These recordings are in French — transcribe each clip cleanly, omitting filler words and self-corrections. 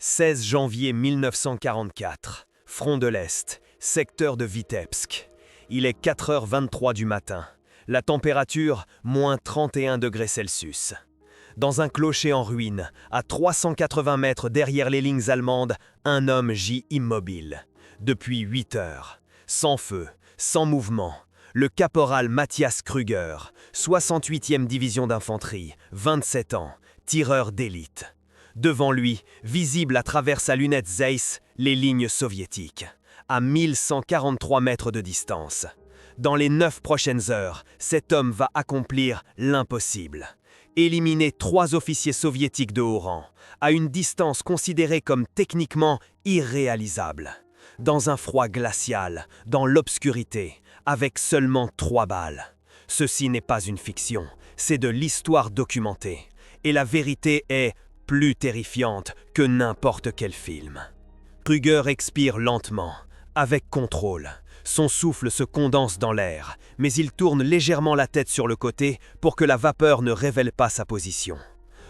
16 janvier 1944, front de l'Est, secteur de Vitebsk. Il est 4h23 du matin. La température, moins 31 degrés Celsius. Dans un clocher en ruine, à 380 mètres derrière les lignes allemandes, un homme gît immobile. Depuis 8 heures. Sans feu, sans mouvement. Le caporal Matthias Krüger, 68e division d'infanterie, 27 ans, tireur d'élite. Devant lui, visible à travers sa lunette Zeiss, les lignes soviétiques, à 1143 mètres de distance. Dans les 9 prochaines heures, cet homme va accomplir l'impossible. Éliminer 3 officiers soviétiques de haut rang, à une distance considérée comme techniquement irréalisable. Dans un froid glacial, dans l'obscurité, avec seulement 3 balles. Ceci n'est pas une fiction, c'est de l'histoire documentée. Et la vérité est plus terrifiante que n'importe quel film. Krüger expire lentement, avec contrôle. Son souffle se condense dans l'air, mais il tourne légèrement la tête sur le côté pour que la vapeur ne révèle pas sa position.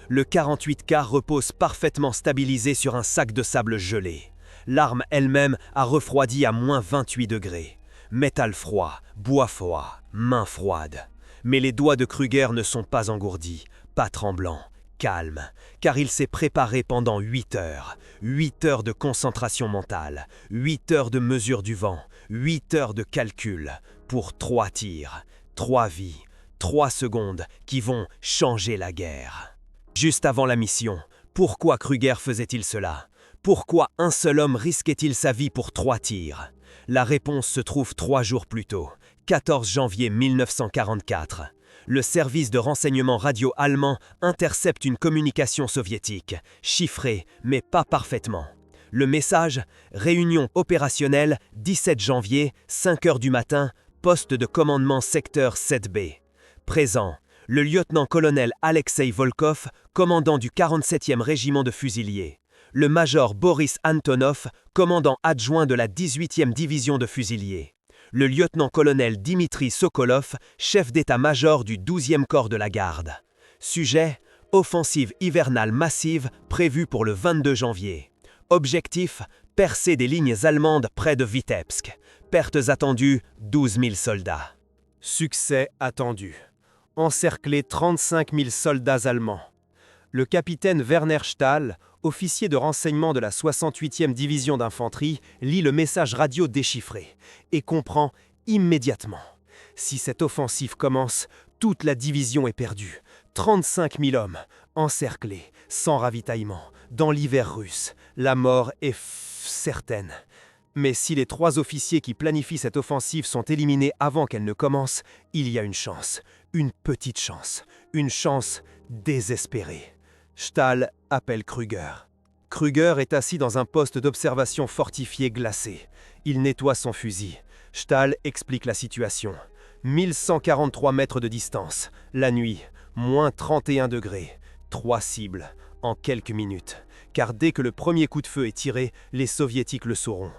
Le 48K repose parfaitement stabilisé sur un sac de sable gelé. L'arme elle-même a refroidi à moins 28 degrés. Métal froid, bois froid, main froide. Mais les doigts de Krüger ne sont pas engourdis, pas tremblants. Calme, car il s'est préparé pendant 8 heures. 8 heures de concentration mentale, 8 heures de mesure du vent, 8 heures de calcul, pour 3 tirs, 3 vies, 3 secondes qui vont changer la guerre. Juste avant la mission, pourquoi Krüger faisait-il cela? Pourquoi un seul homme risquait-il sa vie pour 3 tirs? La réponse se trouve 3 jours plus tôt, 14 janvier 1944. Le service de renseignement radio allemand intercepte une communication soviétique, chiffrée mais pas parfaitement. Le message, réunion opérationnelle, 17 janvier, 5 heures du matin, poste de commandement secteur 7B. Présent, le lieutenant-colonel Alexei Volkov, commandant du 47e régiment de fusiliers. Le major Boris Antonov, commandant adjoint de la 18e division de fusiliers. Le lieutenant-colonel Dimitri Sokolov, chef d'état-major du 12e corps de la garde. Sujet, offensive hivernale massive prévue pour le 22 janvier. Objectif, percer des lignes allemandes près de Vitebsk. Pertes attendues, 12 000 soldats. Succès attendu. Encercler 35 000 soldats allemands. Le capitaine Werner Stahl, officier de renseignement de la 68e division d'infanterie, lit le message radio déchiffré et comprend immédiatement. Si cette offensive commence, toute la division est perdue. 35 000 hommes, encerclés, sans ravitaillement, dans l'hiver russe. La mort est certaine. Mais si les 3 officiers qui planifient cette offensive sont éliminés avant qu'elle ne commence, il y a une chance, une petite chance, une chance désespérée. Stahl appelle Krüger. Krüger est assis dans un poste d'observation fortifié glacé. Il nettoie son fusil. Stahl explique la situation. 1143 mètres de distance. La nuit, moins 31 degrés. 3 cibles, en quelques minutes. Car dès que le premier coup de feu est tiré, les soviétiques le sauront.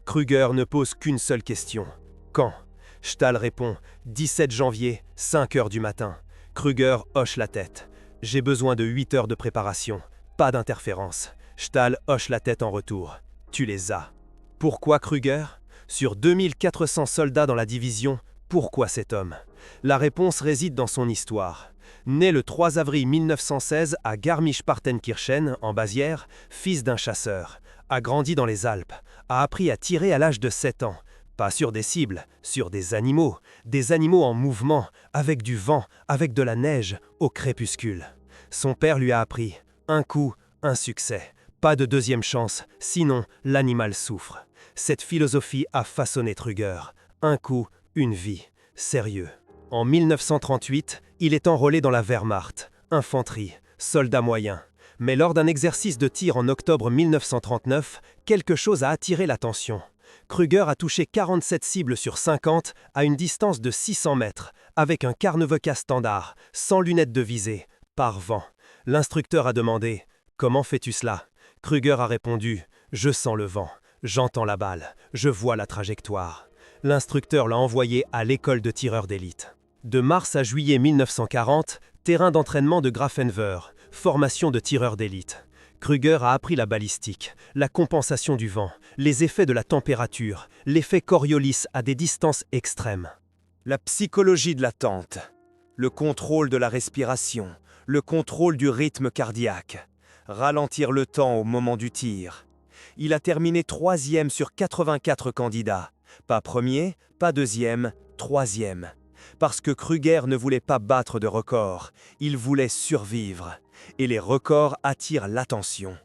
Krüger ne pose qu'une seule question. Quand? Stahl répond, 17 janvier, 5 heures du matin. Krüger hoche la tête. J'ai besoin de 8 heures de préparation, pas d'interférence. Stahl hoche la tête en retour. Tu les as. Pourquoi Krüger? Sur 2400 soldats dans la division, pourquoi cet homme? La réponse réside dans son histoire. Né le 3 avril 1916 à Garmisch-Partenkirchen, en Bavière, fils d'un chasseur, a grandi dans les Alpes, a appris à tirer à l'âge de 7 ans. Pas sur des cibles, sur des animaux en mouvement, avec du vent, avec de la neige, au crépuscule. Son père lui a appris, un coup, un succès, pas de deuxième chance, sinon l'animal souffre. Cette philosophie a façonné Krüger, un coup, une vie, sérieux. En 1938, il est enrôlé dans la Wehrmacht, infanterie, soldat moyen. Mais lors d'un exercice de tir en octobre 1939, quelque chose a attiré l'attention. Krüger a touché 47 cibles sur 50 à une distance de 600 mètres, avec un Karnevaka standard, sans lunettes de visée, par vent. L'instructeur a demandé « Comment fais-tu cela ?» Krüger a répondu « Je sens le vent, j'entends la balle, je vois la trajectoire. » L'instructeur l'a envoyé à l'école de tireurs d'élite. De mars à juillet 1940, terrain d'entraînement de Grafenwöhr, formation de tireurs d'élite. Krüger a appris la balistique, la compensation du vent, les effets de la température, l'effet Coriolis à des distances extrêmes. La psychologie de l'attente, le contrôle de la respiration, le contrôle du rythme cardiaque, ralentir le temps au moment du tir. Il a terminé 3e sur 84 candidats. Pas premier, pas deuxième, 3e. Parce que Krüger ne voulait pas battre de record, il voulait survivre. Et les records attirent l'attention.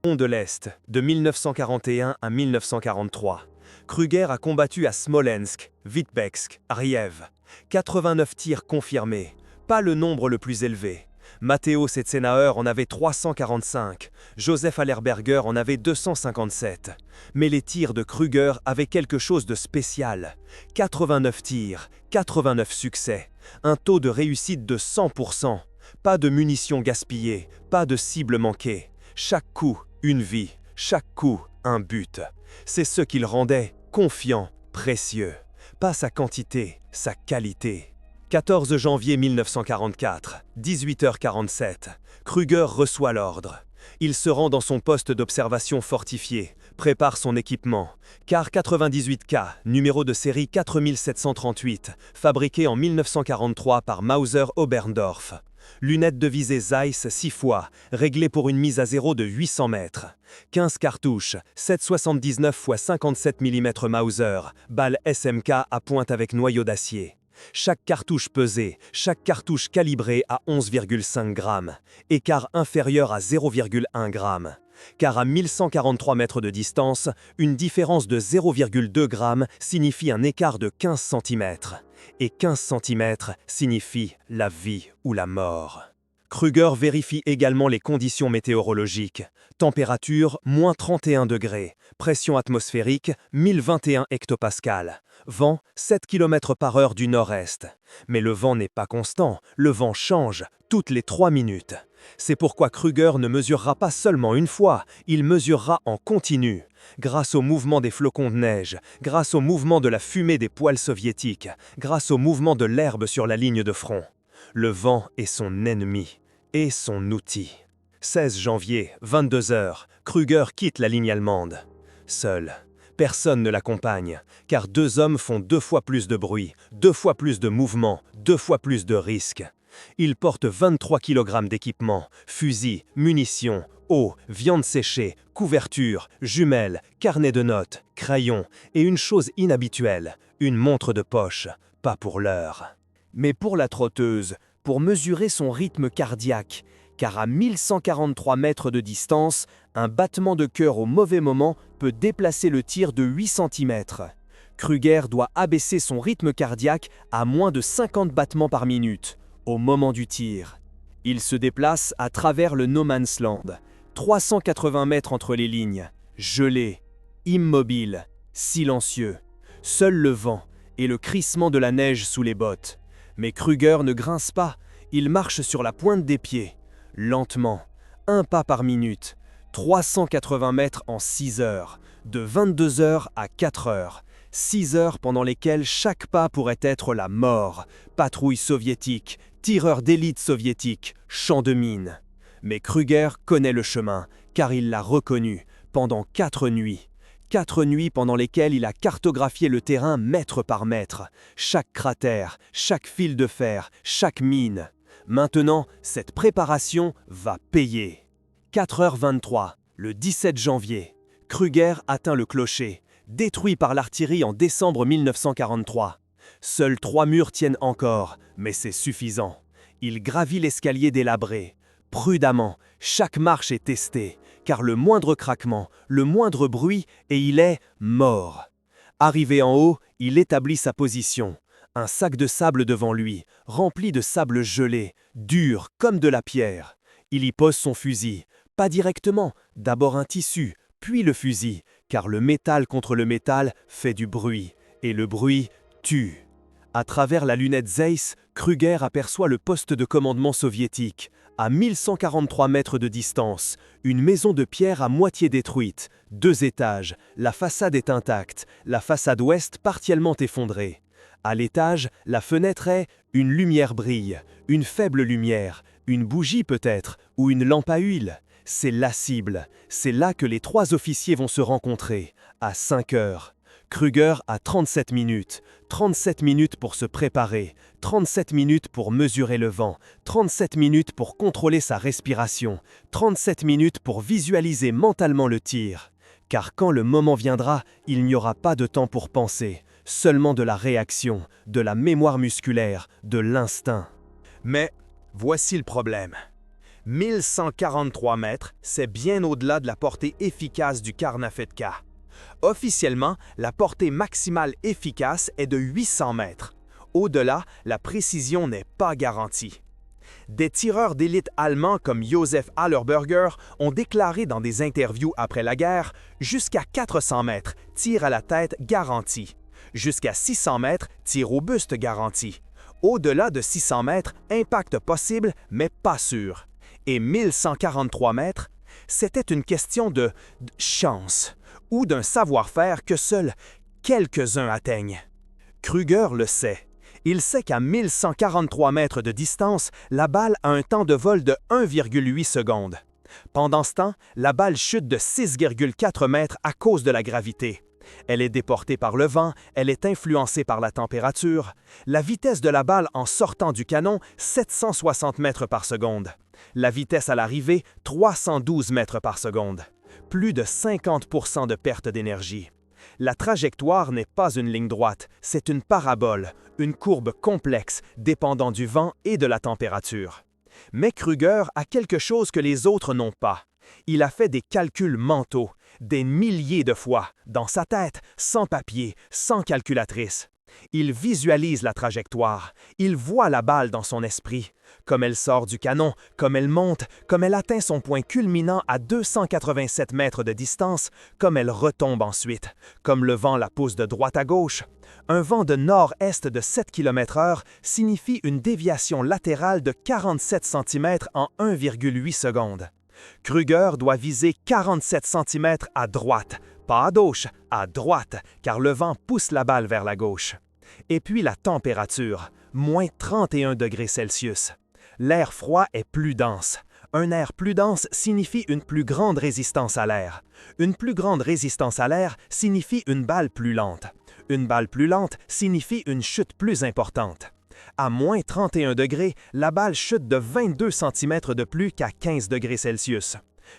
Front de l'Est, de 1941 à 1943. Krüger a combattu à Smolensk, Vitebsk, Riev. 89 tirs confirmés, pas le nombre le plus élevé. Matteo Setzenauer en avait 345, Joseph Hallerberger en avait 257. Mais les tirs de Krüger avaient quelque chose de spécial. 89 tirs, 89 succès, un taux de réussite de 100%. Pas de munitions gaspillées, pas de cibles manquées. Chaque coup, une vie, chaque coup, un but. C'est ce qui le rendait confiant, précieux. Pas sa quantité, sa qualité. 14 janvier 1944, 18h47, Krüger reçoit l'ordre. Il se rend dans son poste d'observation fortifié, prépare son équipement. Car 98K, numéro de série 4738, fabriqué en 1943 par Mauser Oberndorf. Lunettes de visée Zeiss 6 fois, réglées pour une mise à zéro de 800 mètres. 15 cartouches, 7,79 x 57 mm Mauser, balle SMK à pointe avec noyau d'acier. Chaque cartouche pesée, chaque cartouche calibrée à 11,5 grammes, écart inférieur à 0,1 g. Car à 1143 mètres de distance, une différence de 0,2 g signifie un écart de 15 cm. Et 15 cm signifie la vie ou la mort. Krüger vérifie également les conditions météorologiques. Température, moins 31 degrés. Pression atmosphérique, 1021 hectopascales. Vent, 7 km/h du nord-est. Mais le vent n'est pas constant, le vent change toutes les 3 minutes. C'est pourquoi Krüger ne mesurera pas seulement une fois, il mesurera en continu. Grâce au mouvement des flocons de neige, grâce au mouvement de la fumée des poêles soviétiques, grâce au mouvement de l'herbe sur la ligne de front. Le vent est son ennemi et son outil. 16 janvier, 22h, Krüger quitte la ligne allemande. Seul. Personne ne l'accompagne, car 2 hommes font 2 fois plus de bruit, 2 fois plus de mouvement, 2 fois plus de risques. Il porte 23 kg d'équipement, fusils, munitions, eau, viande séchée, couverture, jumelles, carnet de notes, crayons et une chose inhabituelle, une montre de poche, pas pour l'heure. Mais pour la trotteuse, pour mesurer son rythme cardiaque, car à 1143 mètres de distance, un battement de cœur au mauvais moment peut déplacer le tir de 8 cm. Krüger doit abaisser son rythme cardiaque à moins de 50 battements par minute, au moment du tir. Il se déplace à travers le No Man's Land, 380 mètres entre les lignes, gelé, immobile, silencieux, seul le vent et le crissement de la neige sous les bottes. Mais Krüger ne grince pas, il marche sur la pointe des pieds, lentement, un pas par minute, 380 mètres en 6 heures, de 22 heures à 4 heures, 6 heures pendant lesquelles chaque pas pourrait être la mort, patrouille soviétique, tireur d'élite soviétique, champ de mine. Mais Krüger connaît le chemin, car il l'a reconnu pendant 4 nuits. 4 nuits pendant lesquelles il a cartographié le terrain mètre par mètre, chaque cratère, chaque fil de fer, chaque mine. Maintenant, cette préparation va payer. 4h23, le 17 janvier, Krüger atteint le clocher, détruit par l'artillerie en décembre 1943. Seuls 3 murs tiennent encore, mais c'est suffisant. Il gravit l'escalier délabré. Prudemment, chaque marche est testée, car le moindre craquement, le moindre bruit, et il est mort. Arrivé en haut, il établit sa position. Un sac de sable devant lui, rempli de sable gelé, dur comme de la pierre. Il y pose son fusil, pas directement, d'abord un tissu, puis le fusil, car le métal contre le métal fait du bruit, et le bruit tue. À travers la lunette Zeiss, Krüger aperçoit le poste de commandement soviétique, à 1143 mètres de distance, une maison de pierre à moitié détruite, 2 étages, la façade est intacte, la façade ouest partiellement effondrée. À l'étage, la fenêtre est une lumière brille, une faible lumière, une bougie peut-être, ou une lampe à huile. C'est la cible. C'est là que les 3 officiers vont se rencontrer, à 5 heures. Kruger a 37 minutes. 37 minutes pour se préparer, 37 minutes pour mesurer le vent, 37 minutes pour contrôler sa respiration, 37 minutes pour visualiser mentalement le tir. Car quand le moment viendra, il n'y aura pas de temps pour penser, seulement de la réaction, de la mémoire musculaire, de l'instinct. Mais voici le problème. 1143 mètres, c'est bien au-delà de la portée efficace du Karnafetka. Officiellement, la portée maximale efficace est de 800 mètres. Au-delà, la précision n'est pas garantie. Des tireurs d'élite allemands comme Josef Hallerberger ont déclaré dans des interviews après la guerre jusqu'à 400 mètres, tir à la tête garanti. Jusqu'à 600 mètres, tir au buste garanti. Au-delà de 600 mètres, impact possible, mais pas sûr. Et 1143 mètres, c'était une question de chance ou d'un savoir-faire que seuls quelques-uns atteignent. Kruger le sait. Il sait qu'à 1143 mètres de distance, la balle a un temps de vol de 1,8 secondes. Pendant ce temps, la balle chute de 6,4 mètres à cause de la gravité. Elle est déportée par le vent, elle est influencée par la température. La vitesse de la balle en sortant du canon, 760 mètres par seconde. La vitesse à l'arrivée, 312 mètres par seconde. Plus de 50% de perte d'énergie. La trajectoire n'est pas une ligne droite, c'est une parabole, une courbe complexe dépendant du vent et de la température. Mais Kruger a quelque chose que les autres n'ont pas. Il a fait des calculs mentaux, des milliers de fois, dans sa tête, sans papier, sans calculatrice. Il visualise la trajectoire, il voit la balle dans son esprit, comme elle sort du canon, comme elle monte, comme elle atteint son point culminant à 287 mètres de distance, comme elle retombe ensuite, comme le vent la pousse de droite à gauche. Un vent de nord-est de 7 km/h signifie une déviation latérale de 47 cm en 1,8 secondes. Kruger doit viser 47 cm à droite, pas à gauche, à droite, car le vent pousse la balle vers la gauche. Et puis la température, moins 31 degrés Celsius. L'air froid est plus dense. Un air plus dense signifie une plus grande résistance à l'air. Une plus grande résistance à l'air signifie une balle plus lente. Une balle plus lente signifie une chute plus importante. À moins 31 degrés, la balle chute de 22 cm de plus qu'à 15 degrés Celsius.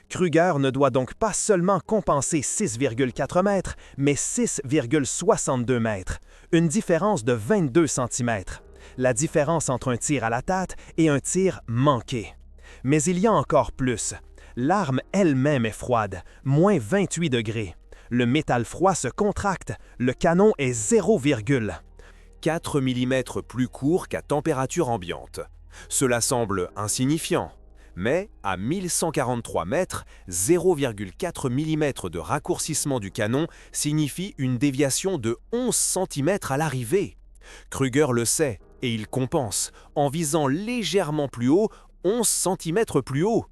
Kruger ne doit donc pas seulement compenser 6,4 mètres, mais 6,62 mètres, une différence de 22 cm. La différence entre un tir à la tête et un tir manqué. Mais il y a encore plus. L'arme elle-même est froide, moins 28 degrés. Le métal froid se contracte, le canon est 4 mm plus court qu'à température ambiante. Cela semble insignifiant, mais à 1143 mètres, 0,4 mm de raccourcissement du canon signifie une déviation de 11 cm à l'arrivée. Kruger le sait et il compense en visant légèrement plus haut, 11 cm plus haut.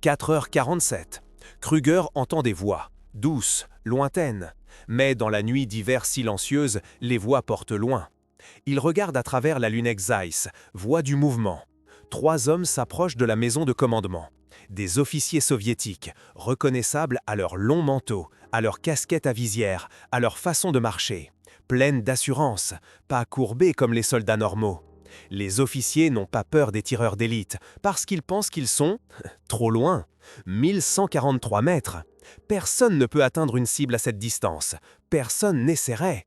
4h47. Kruger entend des voix, douces, lointaines, mais dans la nuit d'hiver silencieuse, les voix portent loin. Il regarde à travers la lunette Zeiss, voix du mouvement. 3 hommes s'approchent de la maison de commandement. Des officiers soviétiques, reconnaissables à leurs longs manteaux, à leurs casquettes à visière, à leur façon de marcher. Pleines d'assurance, pas courbés comme les soldats normaux. Les officiers n'ont pas peur des tireurs d'élite, parce qu'ils pensent qu'ils sont trop loin. 1143 mètres. Personne ne peut atteindre une cible à cette distance. Personne n'essaierait.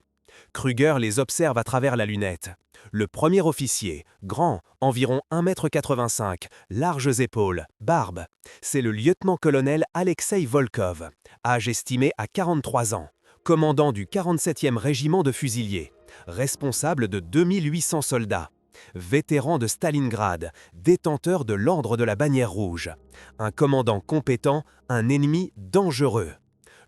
Kruger les observe à travers la lunette. Le premier officier, grand, environ 1,85 m, larges épaules, barbe, c'est le lieutenant-colonel Alexei Volkov, âge estimé à 43 ans, commandant du 47e régiment de fusiliers, responsable de 2800 soldats, vétéran de Stalingrad, détenteur de l'ordre de la bannière rouge, un commandant compétent, un ennemi dangereux.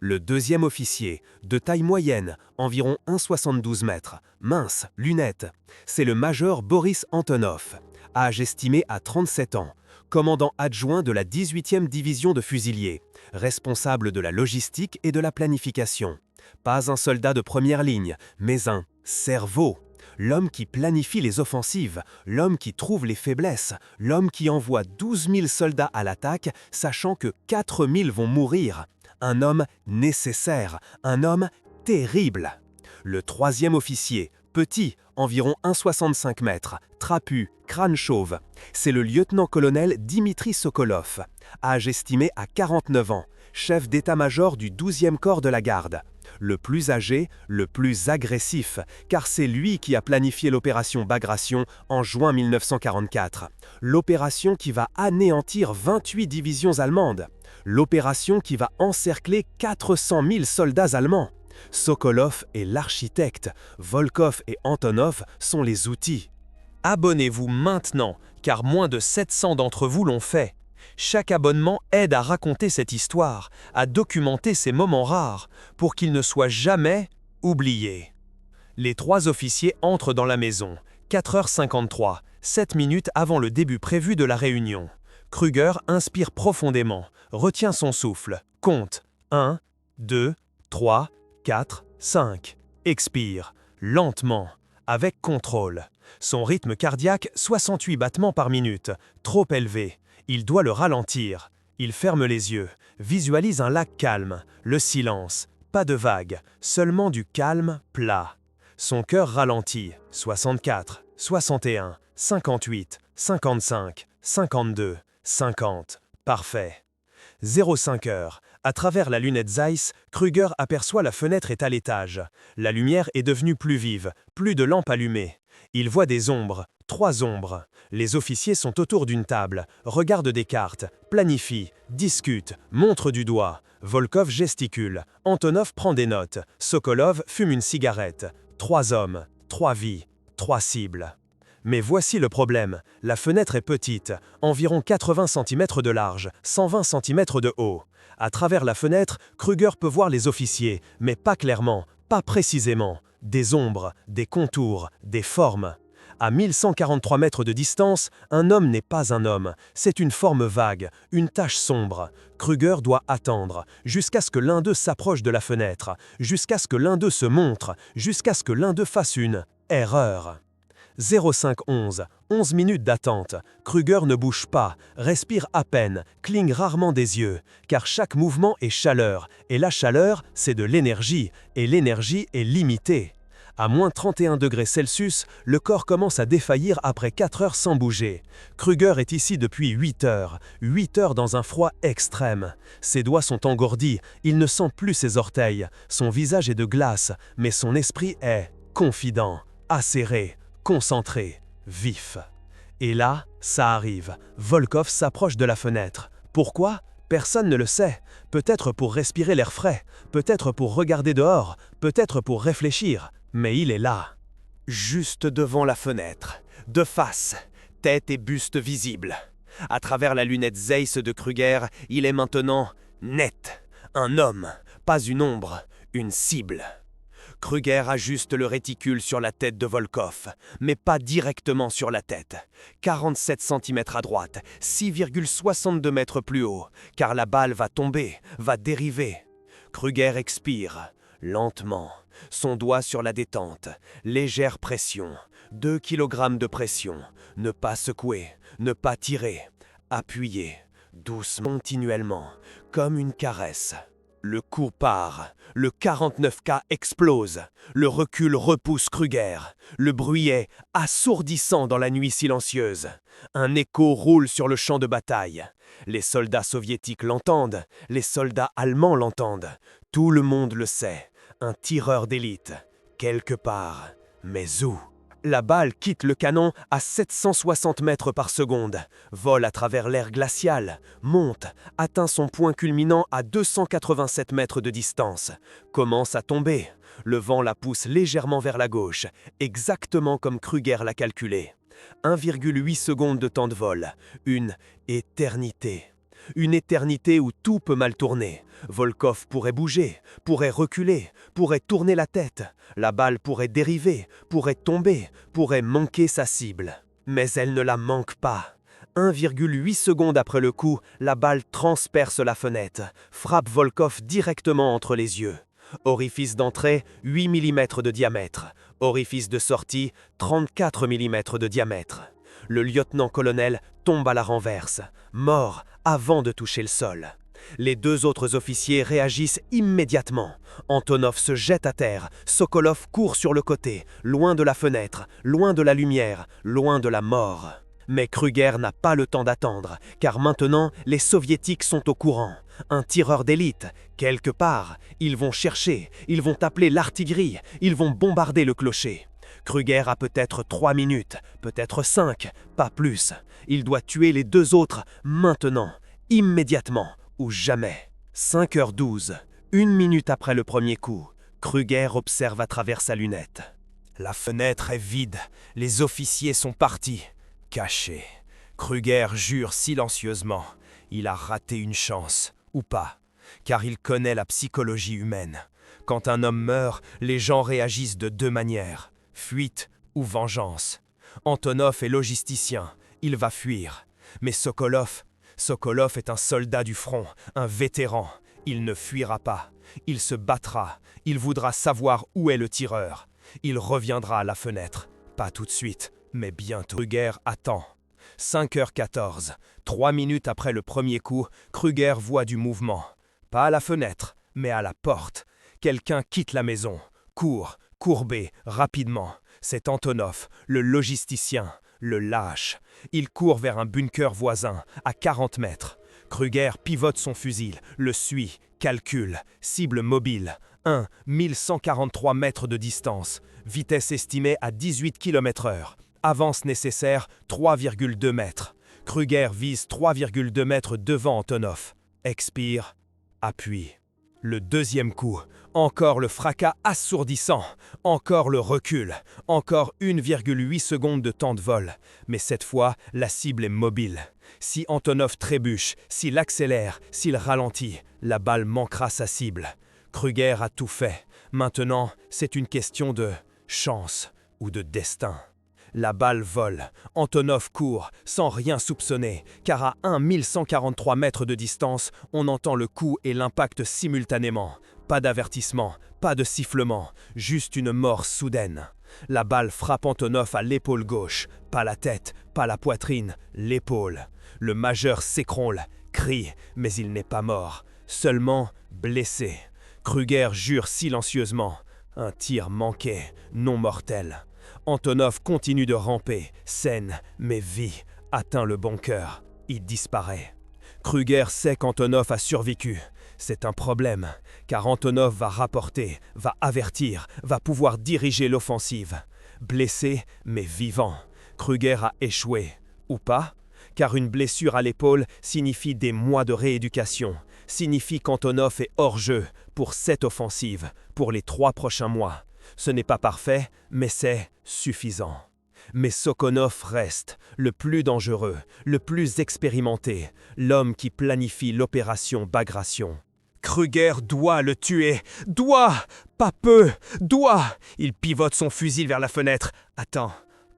Le deuxième officier, de taille moyenne, environ 1,72 m, mince, lunettes, c'est le major Boris Antonov, âge estimé à 37 ans, commandant adjoint de la 18e division de fusiliers, responsable de la logistique et de la planification. Pas un soldat de première ligne, mais un cerveau. L'homme qui planifie les offensives, l'homme qui trouve les faiblesses, l'homme qui envoie 12 000 soldats à l'attaque, sachant que 4 000 vont mourir. Un homme nécessaire, un homme terrible. Le troisième officier, petit, environ 1,65 m, trapu, crâne chauve, c'est le lieutenant-colonel Dimitri Sokolov, âge estimé à 49 ans, chef d'état-major du 12e corps de la garde. Le plus âgé, le plus agressif, car c'est lui qui a planifié l'opération Bagration en juin 1944. L'opération qui va anéantir 28 divisions allemandes. L'opération qui va encercler 400 000 soldats allemands. Sokolov est l'architecte, Volkov et Antonov sont les outils. Abonnez-vous maintenant, car moins de 700 d'entre vous l'ont fait. Chaque abonnement aide à raconter cette histoire, à documenter ces moments rares, pour qu'ils ne soient jamais oubliés. Les trois officiers entrent dans la maison, 4h53, 7 minutes avant le début prévu de la réunion. Kruger inspire profondément, retient son souffle, compte 1, 2, 3, 4, 5. Expire, lentement, avec contrôle. Son rythme cardiaque, 68 battements par minute, trop élevé. Il doit le ralentir. Il ferme les yeux, visualise un lac calme, le silence, pas de vagues, seulement du calme plat. Son cœur ralentit, 64, 61, 58, 55, 52, 50. Parfait. 05 heures. À travers la lunette Zeiss, Kruger aperçoit la fenêtre est à l'étage. La lumière est devenue plus vive, plus de lampes allumées. Il voit des ombres, 3 ombres. Les officiers sont autour d'une table, regardent des cartes, planifient, discutent, montrent du doigt. Volkov gesticule, Antonov prend des notes, Sokolov fume une cigarette. 3 hommes, 3 vies, 3 cibles. Mais voici le problème, la fenêtre est petite, environ 80 cm de large, 120 cm de haut. À travers la fenêtre, Kruger peut voir les officiers, mais pas clairement, pas précisément. Des ombres, des contours, des formes. À 1143 mètres de distance, un homme n'est pas un homme, c'est une forme vague, une tache sombre. Kruger doit attendre, jusqu'à ce que l'un d'eux s'approche de la fenêtre, jusqu'à ce que l'un d'eux se montre, jusqu'à ce que l'un d'eux fasse une erreur. 0511, 11 minutes d'attente. Kruger ne bouge pas, respire à peine, cligne rarement des yeux, car chaque mouvement est chaleur, et la chaleur, c'est de l'énergie, et l'énergie est limitée. À moins 31 degrés Celsius, le corps commence à défaillir après 4 heures sans bouger. Kruger est ici depuis 8 heures dans un froid extrême. Ses doigts sont engourdis, il ne sent plus ses orteils, son visage est de glace, mais son esprit est confident, acéré, concentré, vif. Et là, ça arrive. Volkov s'approche de la fenêtre. Pourquoi ? Personne ne le sait. Peut-être pour respirer l'air frais, peut-être pour regarder dehors, peut-être pour réfléchir. Mais il est là, juste devant la fenêtre, de face, tête et buste visibles. À travers la lunette Zeiss de Kruger, il est maintenant net. Un homme, pas une ombre, une cible. Kruger ajuste le réticule sur la tête de Volkov, mais pas directement sur la tête. 47 cm à droite, 6,62 mètres plus haut, car la balle va tomber, va dériver. Kruger expire, lentement, son doigt sur la détente, légère pression, 2 kg de pression, ne pas secouer, ne pas tirer, appuyer, doucement, continuellement, comme une caresse. Le coup part, le 49K explose, le recul repousse Kruger, le bruit est assourdissant dans la nuit silencieuse. Un écho roule sur le champ de bataille. Les soldats soviétiques l'entendent, les soldats allemands l'entendent, tout le monde le sait, un tireur d'élite, quelque part, mais où ? La balle quitte le canon à 760 mètres par seconde, vole à travers l'air glacial, monte, atteint son point culminant à 287 mètres de distance, commence à tomber. Le vent la pousse légèrement vers la gauche, exactement comme Kruger l'a calculé. 1,8 secondes de temps de vol, une éternité. Une éternité où tout peut mal tourner. Volkov pourrait bouger, pourrait reculer, pourrait tourner la tête. La balle pourrait dériver, pourrait tomber, pourrait manquer sa cible. Mais elle ne la manque pas. 1,8 secondes après le coup, la balle transperce la fenêtre, frappe Volkov directement entre les yeux. Orifice d'entrée, 8 mm de diamètre. Orifice de sortie, 34 mm de diamètre. Le lieutenant-colonel tombe à la renverse, mort avant de toucher le sol. Les deux autres officiers réagissent immédiatement. Antonov se jette à terre, Sokolov court sur le côté, loin de la fenêtre, loin de la lumière, loin de la mort. Mais Kruger n'a pas le temps d'attendre, car maintenant, les soviétiques sont au courant. Un tireur d'élite, quelque part, ils vont chercher, ils vont appeler l'artillerie, ils vont bombarder le clocher. Kruger a peut-être 3 minutes, peut-être 5, pas plus. Il doit tuer les deux autres maintenant, immédiatement ou jamais. 5h12, 1 minute après le premier coup, Kruger observe à travers sa lunette. La fenêtre est vide, les officiers sont partis. Caché. Kruger jure silencieusement. Il a raté une chance, ou pas, car il connaît la psychologie humaine. Quand un homme meurt, les gens réagissent de deux manières, fuite ou vengeance. Antonov est logisticien, il va fuir. Mais Sokolov est un soldat du front, un vétéran. Il ne fuira pas, il se battra, il voudra savoir où est le tireur. Il reviendra à la fenêtre, pas tout de suite. Mais bientôt. Kruger attend. 5h14, 3 minutes après le premier coup, Kruger voit du mouvement. Pas à la fenêtre, mais à la porte. Quelqu'un quitte la maison. Court, courbé, rapidement. C'est Antonov, le logisticien, le lâche. Il court vers un bunker voisin, à 40 mètres. Kruger pivote son fusil, le suit, calcule, cible mobile. 1143 mètres de distance. Vitesse estimée à 18 km/h. Avance nécessaire, 3,2 mètres. Kruger vise 3,2 mètres devant Antonov. Expire, appuie. Le deuxième coup, encore le fracas assourdissant, encore le recul, encore 1,8 secondes de temps de vol. Mais cette fois, la cible est mobile. Si Antonov trébuche, s'il accélère, s'il ralentit, la balle manquera sa cible. Kruger a tout fait. Maintenant, c'est une question de chance ou de destin. La balle vole. Antonov court, sans rien soupçonner, car à 1143 mètres de distance, on entend le coup et l'impact simultanément. Pas d'avertissement, pas de sifflement, juste une mort soudaine. La balle frappe Antonov à l'épaule gauche, pas la tête, pas la poitrine, l'épaule. Le majeur s'écroule, crie, mais il n'est pas mort, seulement blessé. Kruger jure silencieusement. Un tir manqué, non mortel. Antonov continue de ramper, saine, mais vit, atteint le bunker. Il disparaît. Kruger sait qu'Antonov a survécu. C'est un problème, car Antonov va rapporter, va avertir, va pouvoir diriger l'offensive. Blessé, mais vivant. Kruger a échoué. Ou pas? Car une blessure à l'épaule signifie des mois de rééducation, signifie qu'Antonov est hors jeu pour cette offensive, pour les 3 prochains mois. Ce n'est pas parfait, mais c'est suffisant. Mais Sokolov reste le plus dangereux, le plus expérimenté, l'homme qui planifie l'opération Bagration. Kruger doit le tuer, doit, pas peut, doit. Il pivote son fusil vers la fenêtre. Attends,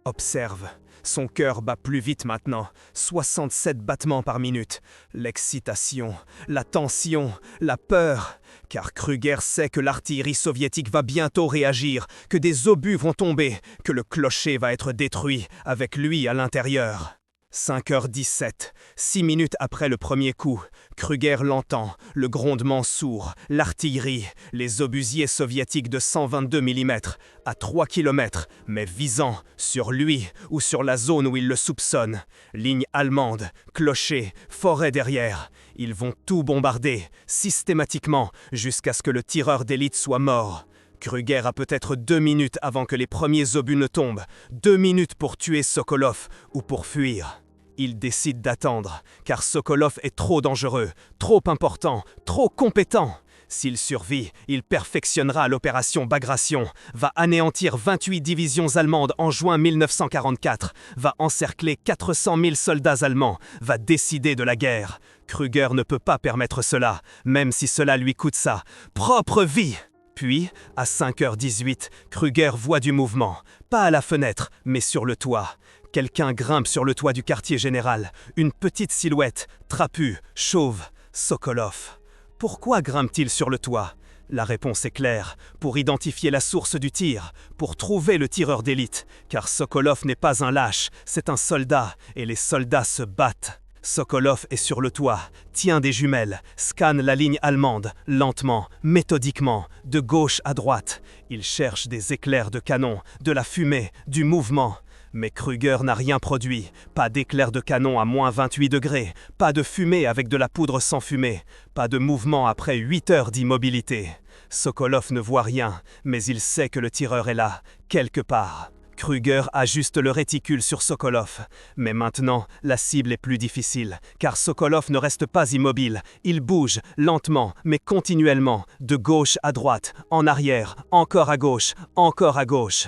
observe. Son cœur bat plus vite maintenant, 67 battements par minute. L'excitation, la tension, la peur. Car Kruger sait que l'artillerie soviétique va bientôt réagir, que des obus vont tomber, que le clocher va être détruit, avec lui à l'intérieur. 5h17, 6 minutes après le premier coup, Kruger l'entend, le grondement sourd, l'artillerie, les obusiers soviétiques de 122 mm, à 3 km, mais visant sur lui ou sur la zone où il le soupçonne. Ligne allemande, clocher, forêt derrière. Ils vont tout bombarder, systématiquement, jusqu'à ce que le tireur d'élite soit mort. Kruger a peut-être 2 minutes avant que les premiers obus ne tombent, 2 minutes pour tuer Sokolov ou pour fuir. Il décide d'attendre, car Sokolov est trop dangereux, trop important, trop compétent. S'il survit, il perfectionnera l'opération Bagration, va anéantir 28 divisions allemandes en juin 1944, va encercler 400 000 soldats allemands, va décider de la guerre. Kruger ne peut pas permettre cela, même si cela lui coûte sa propre vie. Puis, à 5h18, Kruger voit du mouvement, pas à la fenêtre, mais sur le toit. Quelqu'un grimpe sur le toit du quartier général, une petite silhouette, trapue, chauve, Sokolov. Pourquoi grimpe-t-il sur le toit? La réponse est claire, pour identifier la source du tir, pour trouver le tireur d'élite, car Sokolov n'est pas un lâche, c'est un soldat, et les soldats se battent. Sokolov est sur le toit, tient des jumelles, scanne la ligne allemande, lentement, méthodiquement, de gauche à droite. Il cherche des éclairs de canon, de la fumée, du mouvement. Mais Krüger n'a rien produit, pas d'éclair de canon à moins 28 degrés, pas de fumée avec de la poudre sans fumée, pas de mouvement après 8 heures d'immobilité. Sokolov ne voit rien, mais il sait que le tireur est là, quelque part. Krüger ajuste le réticule sur Sokolov. Mais maintenant, la cible est plus difficile, car Sokolov ne reste pas immobile. Il bouge, lentement, mais continuellement, de gauche à droite, en arrière, encore à gauche, encore à gauche.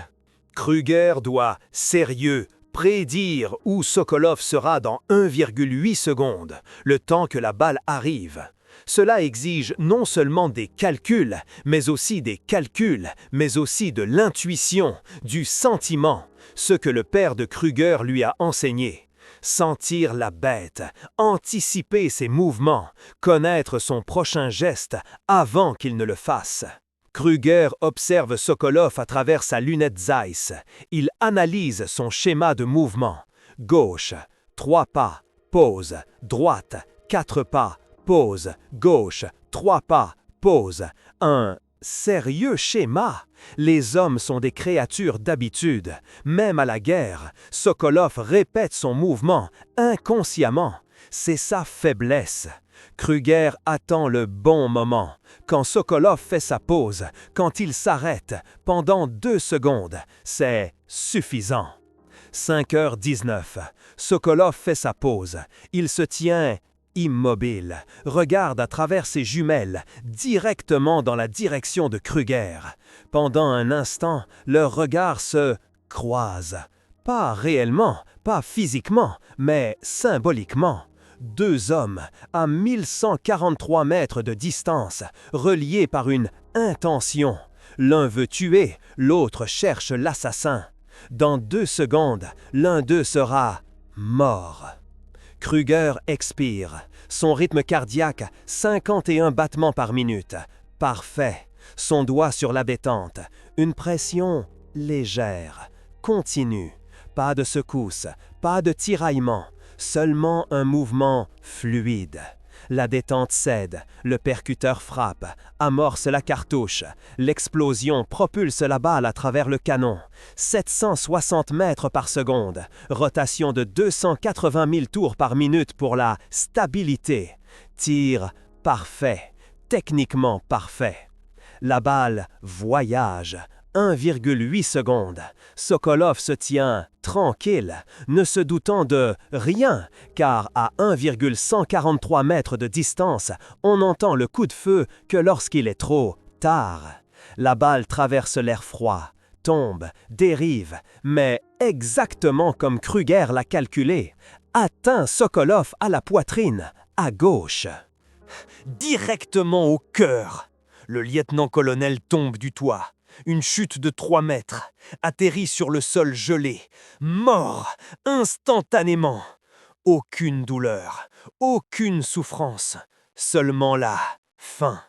Krüger doit, sérieux, prédire où Sokolov sera dans 1,8 secondes, le temps que la balle arrive. Cela exige non seulement des calculs, mais aussi de l'intuition, du sentiment, ce que le père de Krüger lui a enseigné. Sentir la bête, anticiper ses mouvements, connaître son prochain geste avant qu'il ne le fasse. Krüger observe Sokolov à travers sa lunette Zeiss. Il analyse son schéma de mouvement. Gauche, 3 pas, pause, droite, 4 pas, pause, gauche, 3 pas, pause. Un sérieux schéma. Les hommes sont des créatures d'habitude. Même à la guerre, Sokolov répète son mouvement inconsciemment. C'est sa faiblesse. Krüger attend le bon moment. Quand Sokolov fait sa pause, quand il s'arrête, pendant 2 secondes, c'est suffisant. 5h19. Sokolov fait sa pause. Il se tient immobile, regarde à travers ses jumelles, directement dans la direction de Krüger. Pendant un instant, leurs regards se croisent. Pas réellement, pas physiquement, mais symboliquement. 2 hommes, à 1143 mètres de distance, reliés par une intention. L'un veut tuer, l'autre cherche l'assassin. Dans 2 secondes, l'un d'eux sera mort. Krüger expire. Son rythme cardiaque, 51 battements par minute. Parfait. Son doigt sur la détente. Une pression légère, continue. Pas de secousse, pas de tiraillement. Seulement un mouvement fluide. La détente cède, le percuteur frappe, amorce la cartouche. L'explosion propulse la balle à travers le canon. 760 mètres par seconde, rotation de 280 000 tours par minute pour la stabilité. Tir parfait, techniquement parfait. La balle voyage. 1,8 secondes. Sokolov se tient tranquille, ne se doutant de rien, car à 1,143 mètres de distance, on n'entend le coup de feu que lorsqu'il est trop tard. La balle traverse l'air froid, tombe, dérive, mais exactement comme Krüger l'a calculé, atteint Sokolov à la poitrine, à gauche. Directement au cœur. Le lieutenant-colonel tombe du toit. Une chute de 3 mètres, atterrit sur le sol gelé, mort instantanément. Aucune douleur, aucune souffrance, seulement la faim.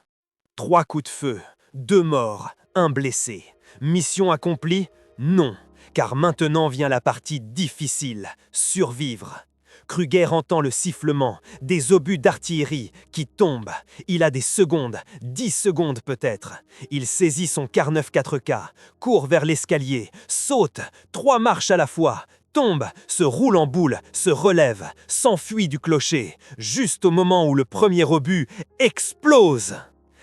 3 coups de feu, 2 morts, 1 blessé. Mission accomplie? Non, car maintenant vient la partie difficile, survivre. Krüger entend le sifflement, des obus d'artillerie qui tombent. Il a des secondes, 10 secondes peut-être. Il saisit son Kar-9 4K, court vers l'escalier, saute, 3 marches à la fois, tombe, se roule en boule, se relève, s'enfuit du clocher, juste au moment où le premier obus explose.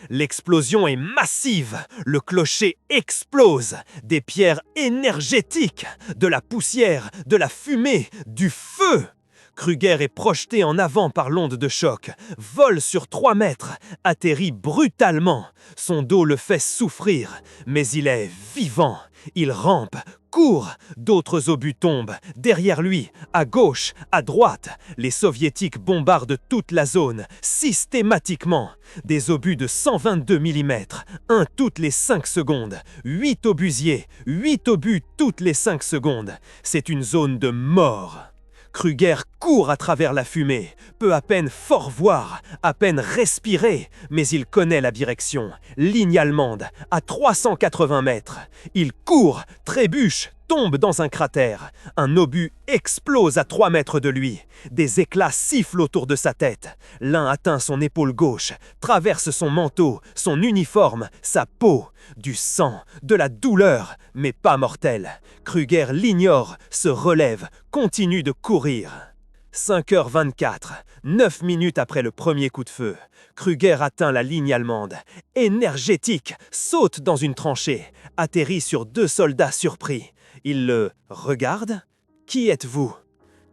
L'explosion est massive, le clocher explose, des pierres énergétiques, de la poussière, de la fumée, du feu. Krüger est projeté en avant par l'onde de choc, vole sur 3 mètres, atterrit brutalement. Son dos le fait souffrir, mais il est vivant. Il rampe, court, d'autres obus tombent, derrière lui, à gauche, à droite. Les soviétiques bombardent toute la zone, systématiquement. Des obus de 122 mm, un toutes les 5 secondes. 8 obusiers, 8 obus toutes les 5 secondes. C'est une zone de mort. Krüger court à travers la fumée, peut à peine fort voir, à peine respirer, mais il connaît la direction. Ligne allemande, à 380 mètres. Il court, trébuche, tombe dans un cratère. Un obus explose à 3 mètres de lui. Des éclats sifflent autour de sa tête. L'un atteint son épaule gauche, traverse son manteau, son uniforme, sa peau. Du sang, de la douleur, mais pas mortel. Kruger l'ignore, se relève, continue de courir. 5h24, 9 minutes après le premier coup de feu. Kruger atteint la ligne allemande. Énergétique, saute dans une tranchée, atterrit sur 2 soldats surpris. Il le regarde. Qui êtes-vous?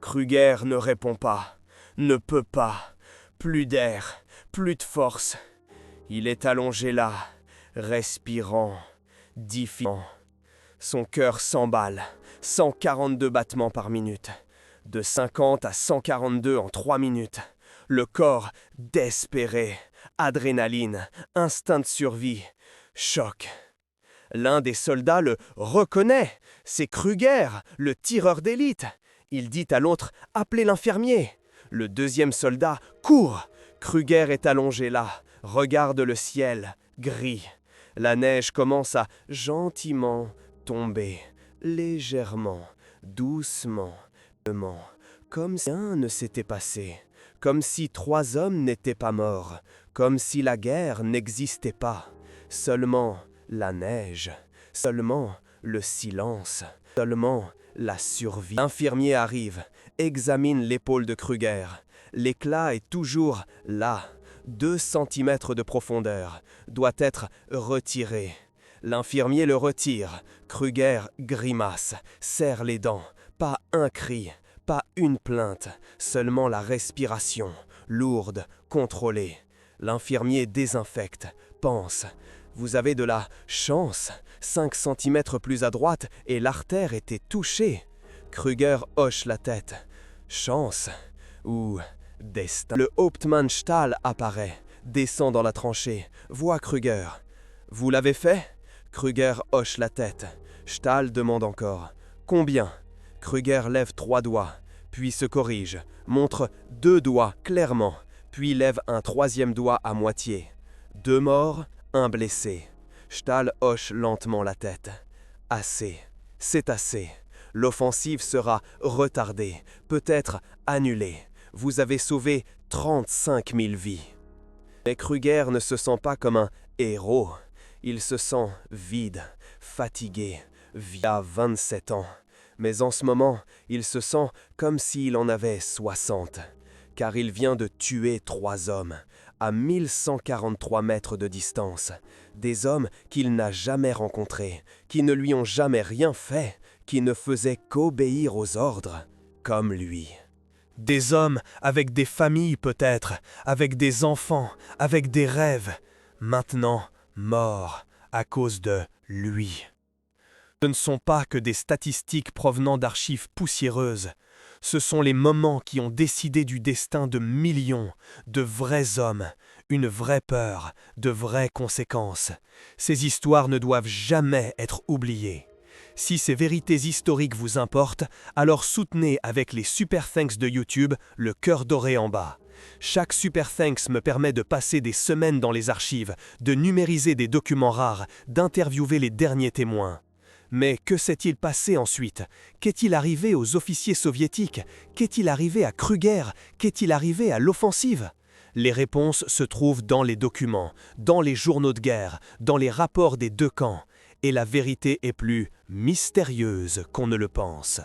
Kruger ne répond pas, ne peut pas. Plus d'air, plus de force. Il est allongé là, respirant, difficilement. Son cœur s'emballe, 142 battements par minute. De 50 à 142 en 3 minutes. Le corps désespéré, adrénaline, instinct de survie, choc. L'un des soldats le reconnaît. C'est Kruger, le tireur d'élite. Il dit à l'autre « Appelez l'infirmier ». Le deuxième soldat court. Kruger est allongé là, regarde le ciel, gris. La neige commence à gentiment tomber, légèrement, doucement, comme si rien ne s'était passé, comme si 3 hommes n'étaient pas morts, comme si la guerre n'existait pas. Seulement la neige, seulement le silence, seulement la survie. L'infirmier arrive, examine l'épaule de Kruger. L'éclat est toujours là, 2 cm de profondeur, doit être retiré. L'infirmier le retire. Kruger grimace, serre les dents. Pas un cri, pas une plainte, seulement la respiration, lourde, contrôlée. L'infirmier désinfecte, pense. Vous avez de la chance. 5 cm plus à droite et l'artère était touchée. Kruger hoche la tête. Chance ou destin. Le Hauptmannsthal apparaît, descend dans la tranchée, voit Kruger. Vous l'avez fait? Kruger hoche la tête. Stahl demande encore. Combien? Kruger lève 3 doigts, puis se corrige, montre 2 doigts clairement, puis lève un 3e doigt à moitié. 2 morts, 1 blessé. Stahl hoche lentement la tête. Assez, c'est assez. L'offensive sera retardée, peut-être annulée. Vous avez sauvé 35 000 vies. Mais Kruger ne se sent pas comme un héros. Il se sent vide, fatigué, via 27 ans. Mais en ce moment, il se sent comme s'il en avait 60, car il vient de tuer 3 hommes, à 1143 mètres de distance, des hommes qu'il n'a jamais rencontrés, qui ne lui ont jamais rien fait, qui ne faisaient qu'obéir aux ordres, comme lui. Des hommes avec des familles peut-être, avec des enfants, avec des rêves, maintenant morts à cause de lui. Ce ne sont pas que des statistiques provenant d'archives poussiéreuses. Ce sont les moments qui ont décidé du destin de millions, de vrais hommes, une vraie peur, de vraies conséquences. Ces histoires ne doivent jamais être oubliées. Si ces vérités historiques vous importent, alors soutenez avec les Super Thanks de YouTube le cœur doré en bas. Chaque Super Thanks me permet de passer des semaines dans les archives, de numériser des documents rares, d'interviewer les derniers témoins. Mais que s'est-il passé ensuite? Qu'est-il arrivé aux officiers soviétiques? Qu'est-il arrivé à Kruger? Qu'est-il arrivé à l'offensive? Les réponses se trouvent dans les documents, dans les journaux de guerre, dans les rapports des 2 camps. Et la vérité est plus mystérieuse qu'on ne le pense.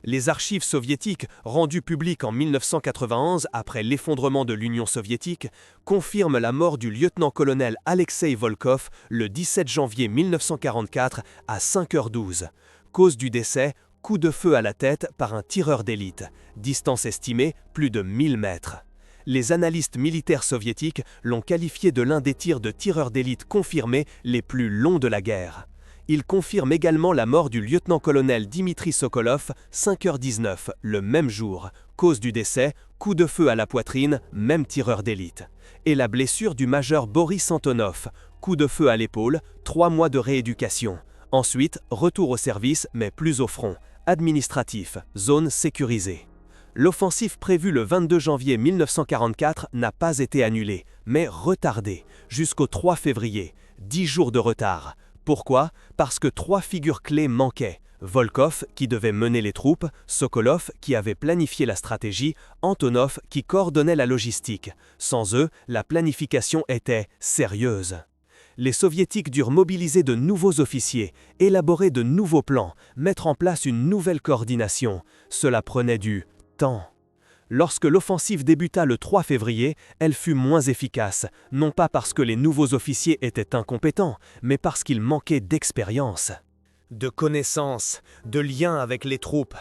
Les archives soviétiques, rendues publiques en 1991 après l'effondrement de l'Union soviétique, confirment la mort du lieutenant-colonel Alexei Volkov le 17 janvier 1944 à 5h12. Cause du décès, coup de feu à la tête par un tireur d'élite. Distance estimée, plus de 1000 mètres. Les analystes militaires soviétiques l'ont qualifié de l'un des tirs de tireurs d'élite confirmés les plus longs de la guerre. Il confirme également la mort du lieutenant-colonel Dimitri Sokolov, 5h19, le même jour. Cause du décès, coup de feu à la poitrine, même tireur d'élite. Et la blessure du major Boris Antonov, coup de feu à l'épaule, 3 mois de rééducation. Ensuite, retour au service, mais plus au front. Administratif, zone sécurisée. L'offensive prévue le 22 janvier 1944 n'a pas été annulée, mais retardée jusqu'au 3 février, 10 jours de retard. Pourquoi? Parce que 3 figures clés manquaient. Volkov, qui devait mener les troupes, Sokolov, qui avait planifié la stratégie, Antonov, qui coordonnait la logistique. Sans eux, la planification était sérieuse. Les Soviétiques durent mobiliser de nouveaux officiers, élaborer de nouveaux plans, mettre en place une nouvelle coordination. Cela prenait du temps. Lorsque l'offensive débuta le 3 février, elle fut moins efficace, non pas parce que les nouveaux officiers étaient incompétents, mais parce qu'ils manquaient d'expérience. De connaissances, de liens avec les troupes.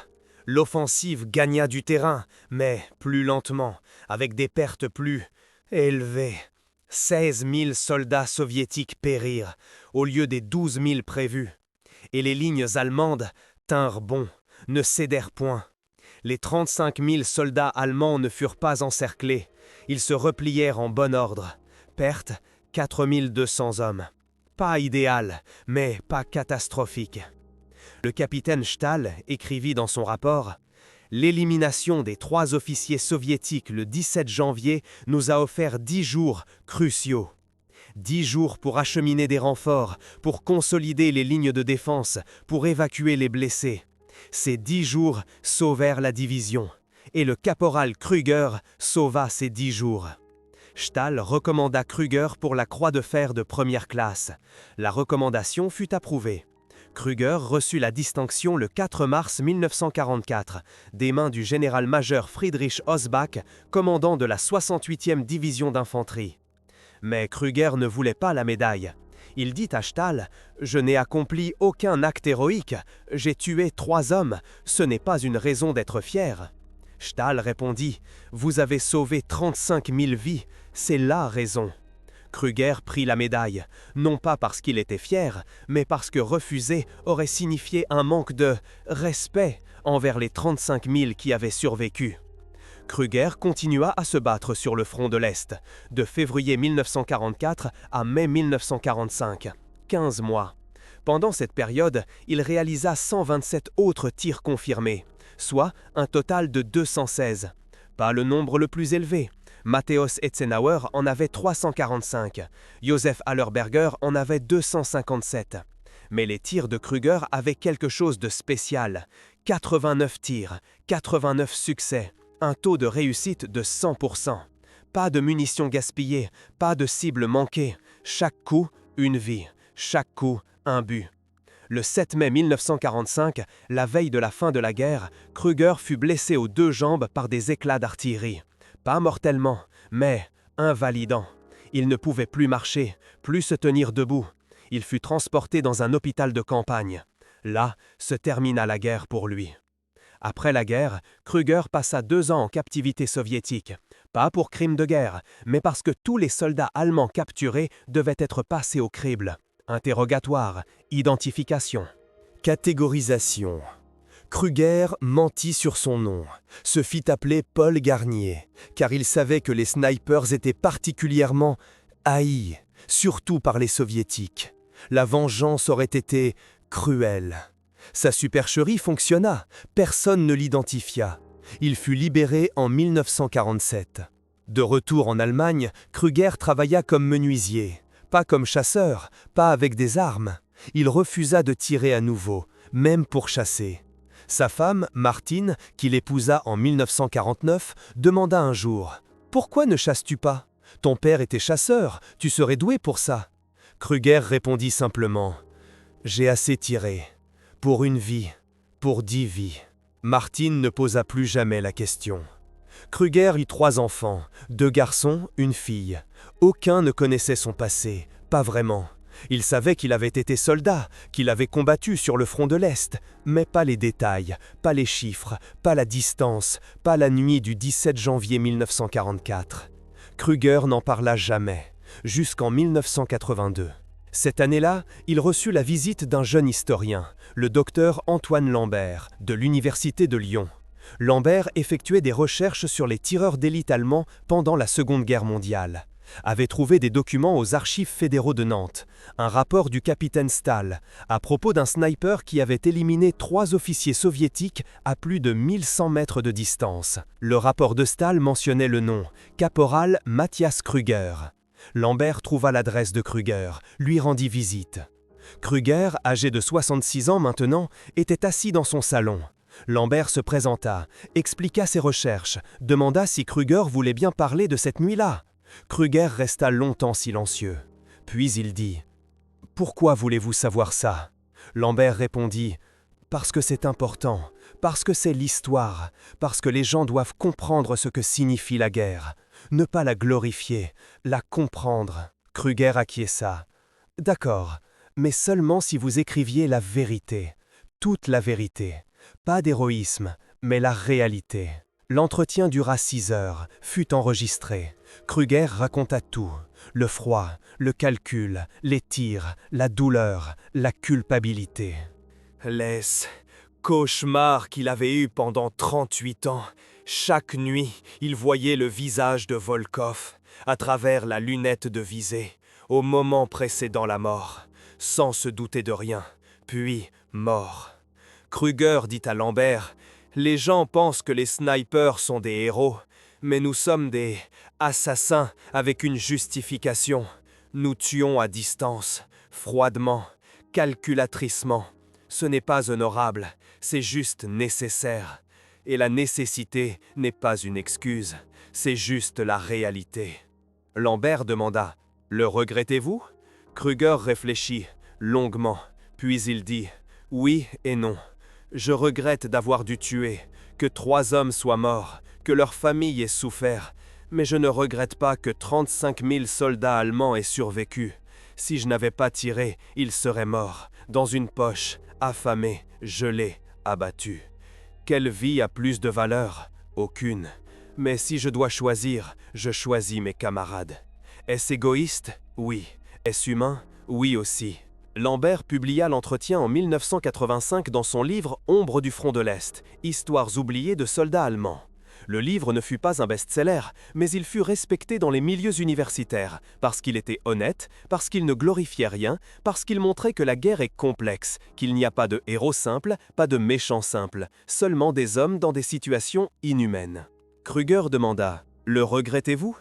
L'offensive gagna du terrain, mais plus lentement, avec des pertes plus élevées. 16 000 soldats soviétiques périrent, au lieu des 12 000 prévus. Et les lignes allemandes tinrent bon, ne cédèrent point. Les 35 000 soldats allemands ne furent pas encerclés. Ils se replièrent en bon ordre. Perte, 4 200 hommes. Pas idéal, mais pas catastrophique. Le capitaine Stahl écrivit dans son rapport « L'élimination des 3 officiers soviétiques le 17 janvier nous a offert 10 jours cruciaux. 10 jours pour acheminer des renforts, pour consolider les lignes de défense, pour évacuer les blessés. Ces 10 jours sauvèrent la division, et le caporal Krüger sauva ces 10 jours. » Stahl recommanda Krüger pour la Croix de fer de première classe. La recommandation fut approuvée. Krüger reçut la distinction le 4 mars 1944, des mains du général-major Friedrich Hossbach, commandant de la 68e division d'infanterie. Mais Krüger ne voulait pas la médaille. Il dit à Stahl « Je n'ai accompli aucun acte héroïque, j'ai tué 3 hommes, ce n'est pas une raison d'être fier. » Stahl répondit « Vous avez sauvé 35 000 vies, c'est la raison. » Krüger prit la médaille, non pas parce qu'il était fier, mais parce que refuser aurait signifié un manque de respect envers les 35 000 qui avaient survécu. Krüger continua à se battre sur le front de l'Est, de février 1944 à mai 1945, 15 mois. Pendant cette période, il réalisa 127 autres tirs confirmés, soit un total de 216. Pas le nombre le plus élevé. Matthäus Etzenauer en avait 345, Josef Hallerberger en avait 257. Mais les tirs de Krüger avaient quelque chose de spécial. 89 tirs, 89 succès, un taux de réussite de 100%. Pas de munitions gaspillées, pas de cibles manquées. Chaque coup, une vie. Chaque coup, un but. Le 7 mai 1945, la veille de la fin de la guerre, Krüger fut blessé aux 2 jambes par des éclats d'artillerie. Pas mortellement, mais invalidant. Il ne pouvait plus marcher, plus se tenir debout. Il fut transporté dans un hôpital de campagne. Là se termina la guerre pour lui. Après la guerre, Krüger passa 2 ans en captivité soviétique. Pas pour crime de guerre, mais parce que tous les soldats allemands capturés devaient être passés au crible. Interrogatoire, identification. Catégorisation. Krüger mentit sur son nom, se fit appeler Paul Garnier, car il savait que les snipers étaient particulièrement haïs, surtout par les soviétiques. La vengeance aurait été cruelle. Sa supercherie fonctionna, personne ne l'identifia. Il fut libéré en 1947. De retour en Allemagne, Krüger travailla comme menuisier, pas comme chasseur, pas avec des armes. Il refusa de tirer à nouveau, même pour chasser. Sa femme, Martine, qu'il épousa en 1949, demanda un jour « Pourquoi ne chasses-tu pas? Ton père était chasseur, tu serais doué pour ça. » Krüger répondit simplement « J'ai assez tiré. Pour une vie, pour 10 vies. » Martine ne posa plus jamais la question. Krüger eut 3 enfants, 2 garçons, une fille. Aucun ne connaissait son passé, pas vraiment. Il savait qu'il avait été soldat, qu'il avait combattu sur le front de l'Est, mais pas les détails, pas les chiffres, pas la distance, pas la nuit du 17 janvier 1944. Krüger n'en parla jamais, jusqu'en 1982. Cette année-là, il reçut la visite d'un jeune historien, le docteur Antoine Lambert, de l'Université de Lyon. Lambert effectuait des recherches sur les tireurs d'élite allemands pendant la Seconde Guerre mondiale. avait trouvé des documents aux archives fédéraux de Nantes, un rapport du capitaine Stahl, à propos d'un sniper qui avait éliminé 3 officiers soviétiques à plus de 1100 mètres de distance. Le rapport de Stahl mentionnait le nom, caporal Matthias Krüger. Lambert trouva l'adresse de Krüger, lui rendit visite. Krüger, âgé de 66 ans maintenant, était assis dans son salon. Lambert se présenta, expliqua ses recherches, demanda si Krüger voulait bien parler de cette nuit-là. Krüger resta longtemps silencieux. Puis il dit « Pourquoi voulez-vous savoir ça ?» Lambert répondit « Parce que c'est important, parce que c'est l'histoire, parce que les gens doivent comprendre ce que signifie la guerre. Ne pas la glorifier, la comprendre. » Krüger acquiesça. « D'accord, mais seulement si vous écriviez la vérité, toute la vérité. Pas d'héroïsme, mais la réalité. » L'entretien dura 6 heures, fut enregistré. Krüger raconta tout. Le froid, le calcul, les tirs, la douleur, la culpabilité. Les cauchemars qu'il avait eus pendant 38 ans. Chaque nuit, il voyait le visage de Volkov, à travers la lunette de visée, au moment précédant la mort, sans se douter de rien, puis mort. Krüger dit à Lambert « Les gens pensent que les snipers sont des héros, mais nous sommes des assassins avec une justification. Nous tuons à distance, froidement, calculatricement. Ce n'est pas honorable, c'est juste nécessaire. Et la nécessité n'est pas une excuse, c'est juste la réalité. » Lambert demanda « Le regrettez-vous » Krüger réfléchit longuement, puis il dit « Oui et non. Je regrette d'avoir dû tuer, que 3 hommes soient morts, que leur famille ait souffert, mais je ne regrette pas que 35 000 soldats allemands aient survécu. Si je n'avais pas tiré, ils seraient morts, dans une poche, affamés, gelés, abattus. Quelle vie a plus de valeur? Aucune. Mais si je dois choisir, je choisis mes camarades. Est-ce égoïste? Oui. Est-ce humain? Oui aussi. Lambert publia l'entretien en 1985 dans son livre « Ombre du front de l'Est, histoires oubliées de soldats allemands ». Le livre ne fut pas un best-seller, mais il fut respecté dans les milieux universitaires, parce qu'il était honnête, parce qu'il ne glorifiait rien, parce qu'il montrait que la guerre est complexe, qu'il n'y a pas de héros simples, pas de méchants simples, seulement des hommes dans des situations inhumaines. Krüger demanda « Le regrettez-vous »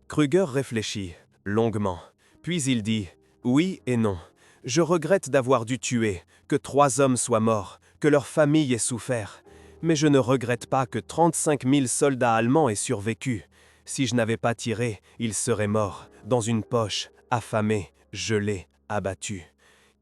Krüger réfléchit, longuement. Puis il dit « Oui et non. Je regrette d'avoir dû tuer, que 3 hommes soient morts, que leur famille ait souffert. Mais je ne regrette pas que 35 000 soldats allemands aient survécu. Si je n'avais pas tiré, ils seraient morts, dans une poche, affamés, gelés, abattus.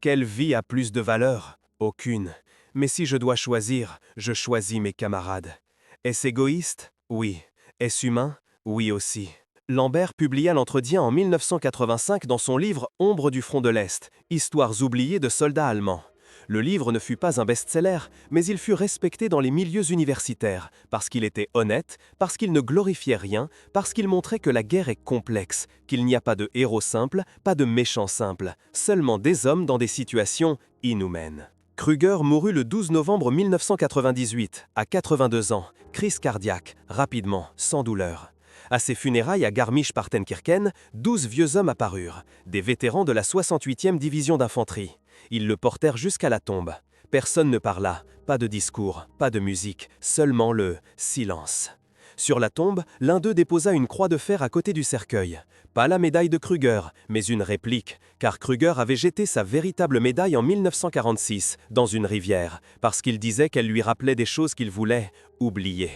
Quelle vie a plus de valeur? Aucune. Mais si je dois choisir, je choisis mes camarades. Est-ce égoïste? Oui. Est-ce humain? Oui aussi. » Lambert publia l'entretien en 1985 dans son livre « Ombre du front de l'Est, histoires oubliées de soldats allemands ». Le livre ne fut pas un best-seller, mais il fut respecté dans les milieux universitaires, parce qu'il était honnête, parce qu'il ne glorifiait rien, parce qu'il montrait que la guerre est complexe, qu'il n'y a pas de héros simples, pas de méchants simples, seulement des hommes dans des situations inhumaines. Krüger mourut le 12 novembre 1998, à 82 ans, crise cardiaque, rapidement, sans douleur. À ses funérailles à Garmisch-Partenkirchen, 12 vieux hommes apparurent, des vétérans de la 68e division d'infanterie. Ils le portèrent jusqu'à la tombe. Personne ne parla, pas de discours, pas de musique, seulement le silence. Sur la tombe, l'un d'eux déposa une croix de fer à côté du cercueil. Pas la médaille de Krüger, mais une réplique, car Krüger avait jeté sa véritable médaille en 1946, dans une rivière, parce qu'il disait qu'elle lui rappelait des choses qu'il voulait oublier.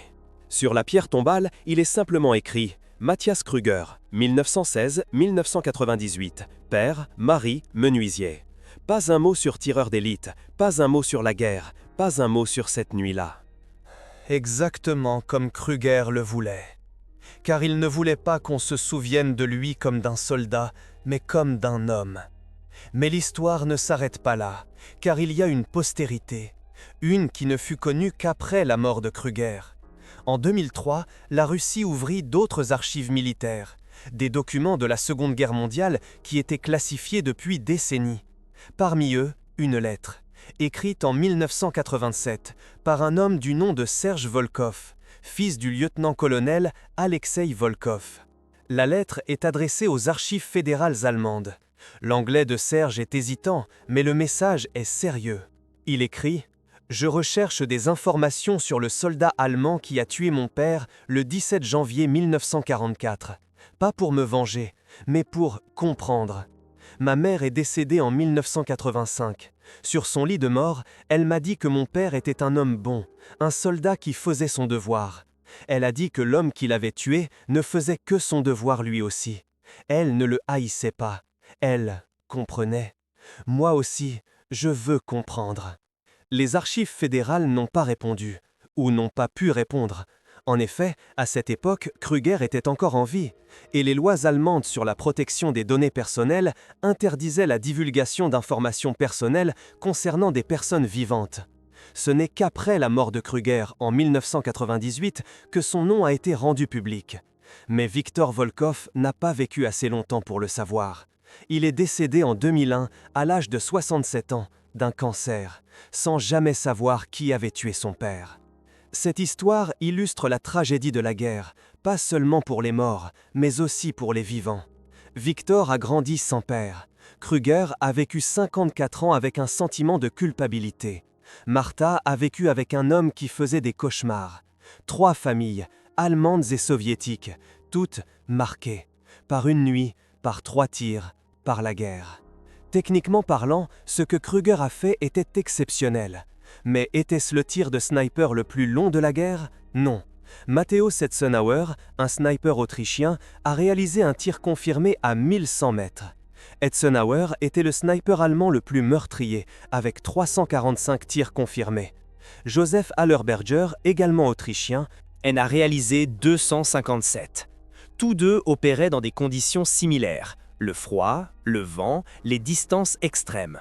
Sur la pierre tombale, il est simplement écrit « Matthias Krüger, 1916-1998, père, mari, menuisier ». Pas un mot sur tireur d'élite, pas un mot sur la guerre, pas un mot sur cette nuit-là. Exactement comme Krüger le voulait. Car il ne voulait pas qu'on se souvienne de lui comme d'un soldat, mais comme d'un homme. Mais l'histoire ne s'arrête pas là, car il y a une postérité, une qui ne fut connue qu'après la mort de Krüger. En 2003, la Russie ouvrit d'autres archives militaires, des documents de la Seconde Guerre mondiale qui étaient classifiés depuis décennies. Parmi eux, une lettre, écrite en 1987 par un homme du nom de Serge Volkov, fils du lieutenant-colonel Alexei Volkov. La lettre est adressée aux archives fédérales allemandes. L'anglais de Serge est hésitant, mais le message est sérieux. Il écrit « Je recherche des informations sur le soldat allemand qui a tué mon père le 17 janvier 1944. Pas pour me venger, mais pour comprendre. Ma mère est décédée en 1985. Sur son lit de mort, elle m'a dit que mon père était un homme bon, un soldat qui faisait son devoir. Elle a dit que l'homme qui l'avait tué ne faisait que son devoir lui aussi. Elle ne le haïssait pas. Elle comprenait. Moi aussi, je veux comprendre. » Les archives fédérales n'ont pas répondu, ou n'ont pas pu répondre. En effet, à cette époque, Krüger était encore en vie, et les lois allemandes sur la protection des données personnelles interdisaient la divulgation d'informations personnelles concernant des personnes vivantes. Ce n'est qu'après la mort de Krüger, en 1998, que son nom a été rendu public. Mais Viktor Volkov n'a pas vécu assez longtemps pour le savoir. Il est décédé en 2001, à l'âge de 67 ans, d'un cancer, sans jamais savoir qui avait tué son père. Cette histoire illustre la tragédie de la guerre, pas seulement pour les morts, mais aussi pour les vivants. Viktor a grandi sans père. Krüger a vécu 54 ans avec un sentiment de culpabilité. Martha a vécu avec un homme qui faisait des cauchemars. 3 familles, allemandes et soviétiques, toutes marquées, par une nuit, par 3 tirs, par la guerre. Techniquement parlant, ce que Krüger a fait était exceptionnel. Mais était-ce le tir de sniper le plus long de la guerre? Non. Matteo Setzenauer, un sniper autrichien, a réalisé un tir confirmé à 1100 mètres. Etzenauer était le sniper allemand le plus meurtrier, avec 345 tirs confirmés. Joseph Hallerberger, également autrichien, en a réalisé 257. Tous deux opéraient dans des conditions similaires, le froid, le vent, les distances extrêmes.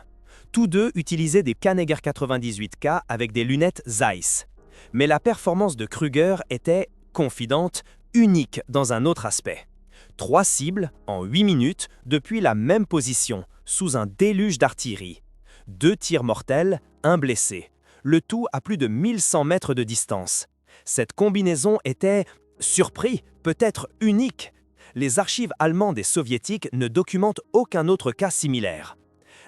Tous deux utilisaient des Kaneger 98K avec des lunettes Zeiss. Mais la performance de Krüger était, confidente, unique dans un autre aspect. 3 cibles en 8 minutes depuis la même position, sous un déluge d'artillerie. 2 tirs mortels, 1 blessé. Le tout à plus de 1100 mètres de distance. Cette combinaison était, surpris, peut-être unique. Les archives allemandes et soviétiques ne documentent aucun autre cas similaire.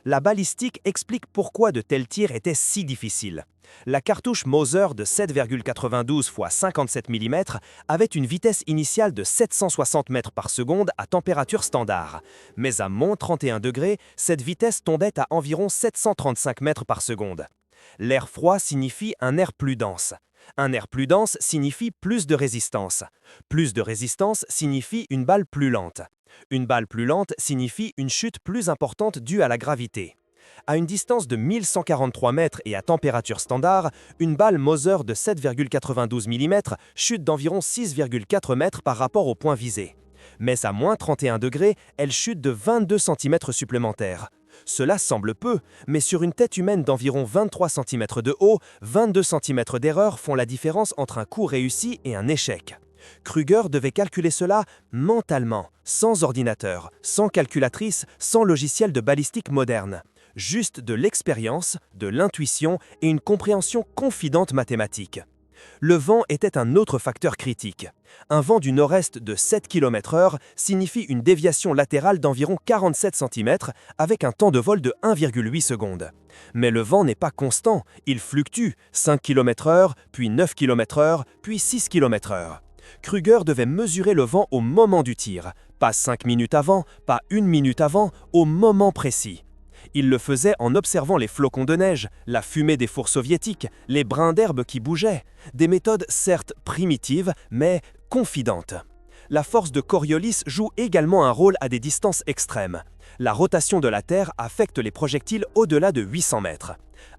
La balistique explique pourquoi de tels tirs étaient si difficiles. La cartouche Mauser de 7,92 x 57 mm avait une vitesse initiale de 760 mètres par seconde à température standard. Mais à moins 31 degrés, cette vitesse tombait à environ 735 mètres par seconde. L'air froid signifie un air plus dense. Un air plus dense signifie plus de résistance. Plus de résistance signifie une balle plus lente. Une balle plus lente signifie une chute plus importante due à la gravité. À une distance de 1143 mètres et à température standard, une balle Mauser de 7,92 mm chute d'environ 6,4 mètres par rapport au point visé. Mais à moins 31 degrés, elle chute de 22 cm supplémentaires. Cela semble peu, mais sur une tête humaine d'environ 23 cm de haut, 22 cm d'erreur font la différence entre un coup réussi et un échec. Krüger devait calculer cela mentalement, sans ordinateur, sans calculatrice, sans logiciel de balistique moderne. Juste de l'expérience, de l'intuition et une compréhension confidente mathématique. Le vent était un autre facteur critique. Un vent du nord-est de 7 km/h signifie une déviation latérale d'environ 47 cm avec un temps de vol de 1,8 secondes. Mais le vent n'est pas constant, il fluctue, 5 km/h, puis 9 km/h, puis 6 km/h. Krüger devait mesurer le vent au moment du tir, pas 5 minutes avant, pas 1 minute avant, au moment précis. Il le faisait en observant les flocons de neige, la fumée des fours soviétiques, les brins d'herbe qui bougeaient. Des méthodes certes primitives, mais confidentes. La force de Coriolis joue également un rôle à des distances extrêmes. La rotation de la Terre affecte les projectiles au-delà de 800 mètres.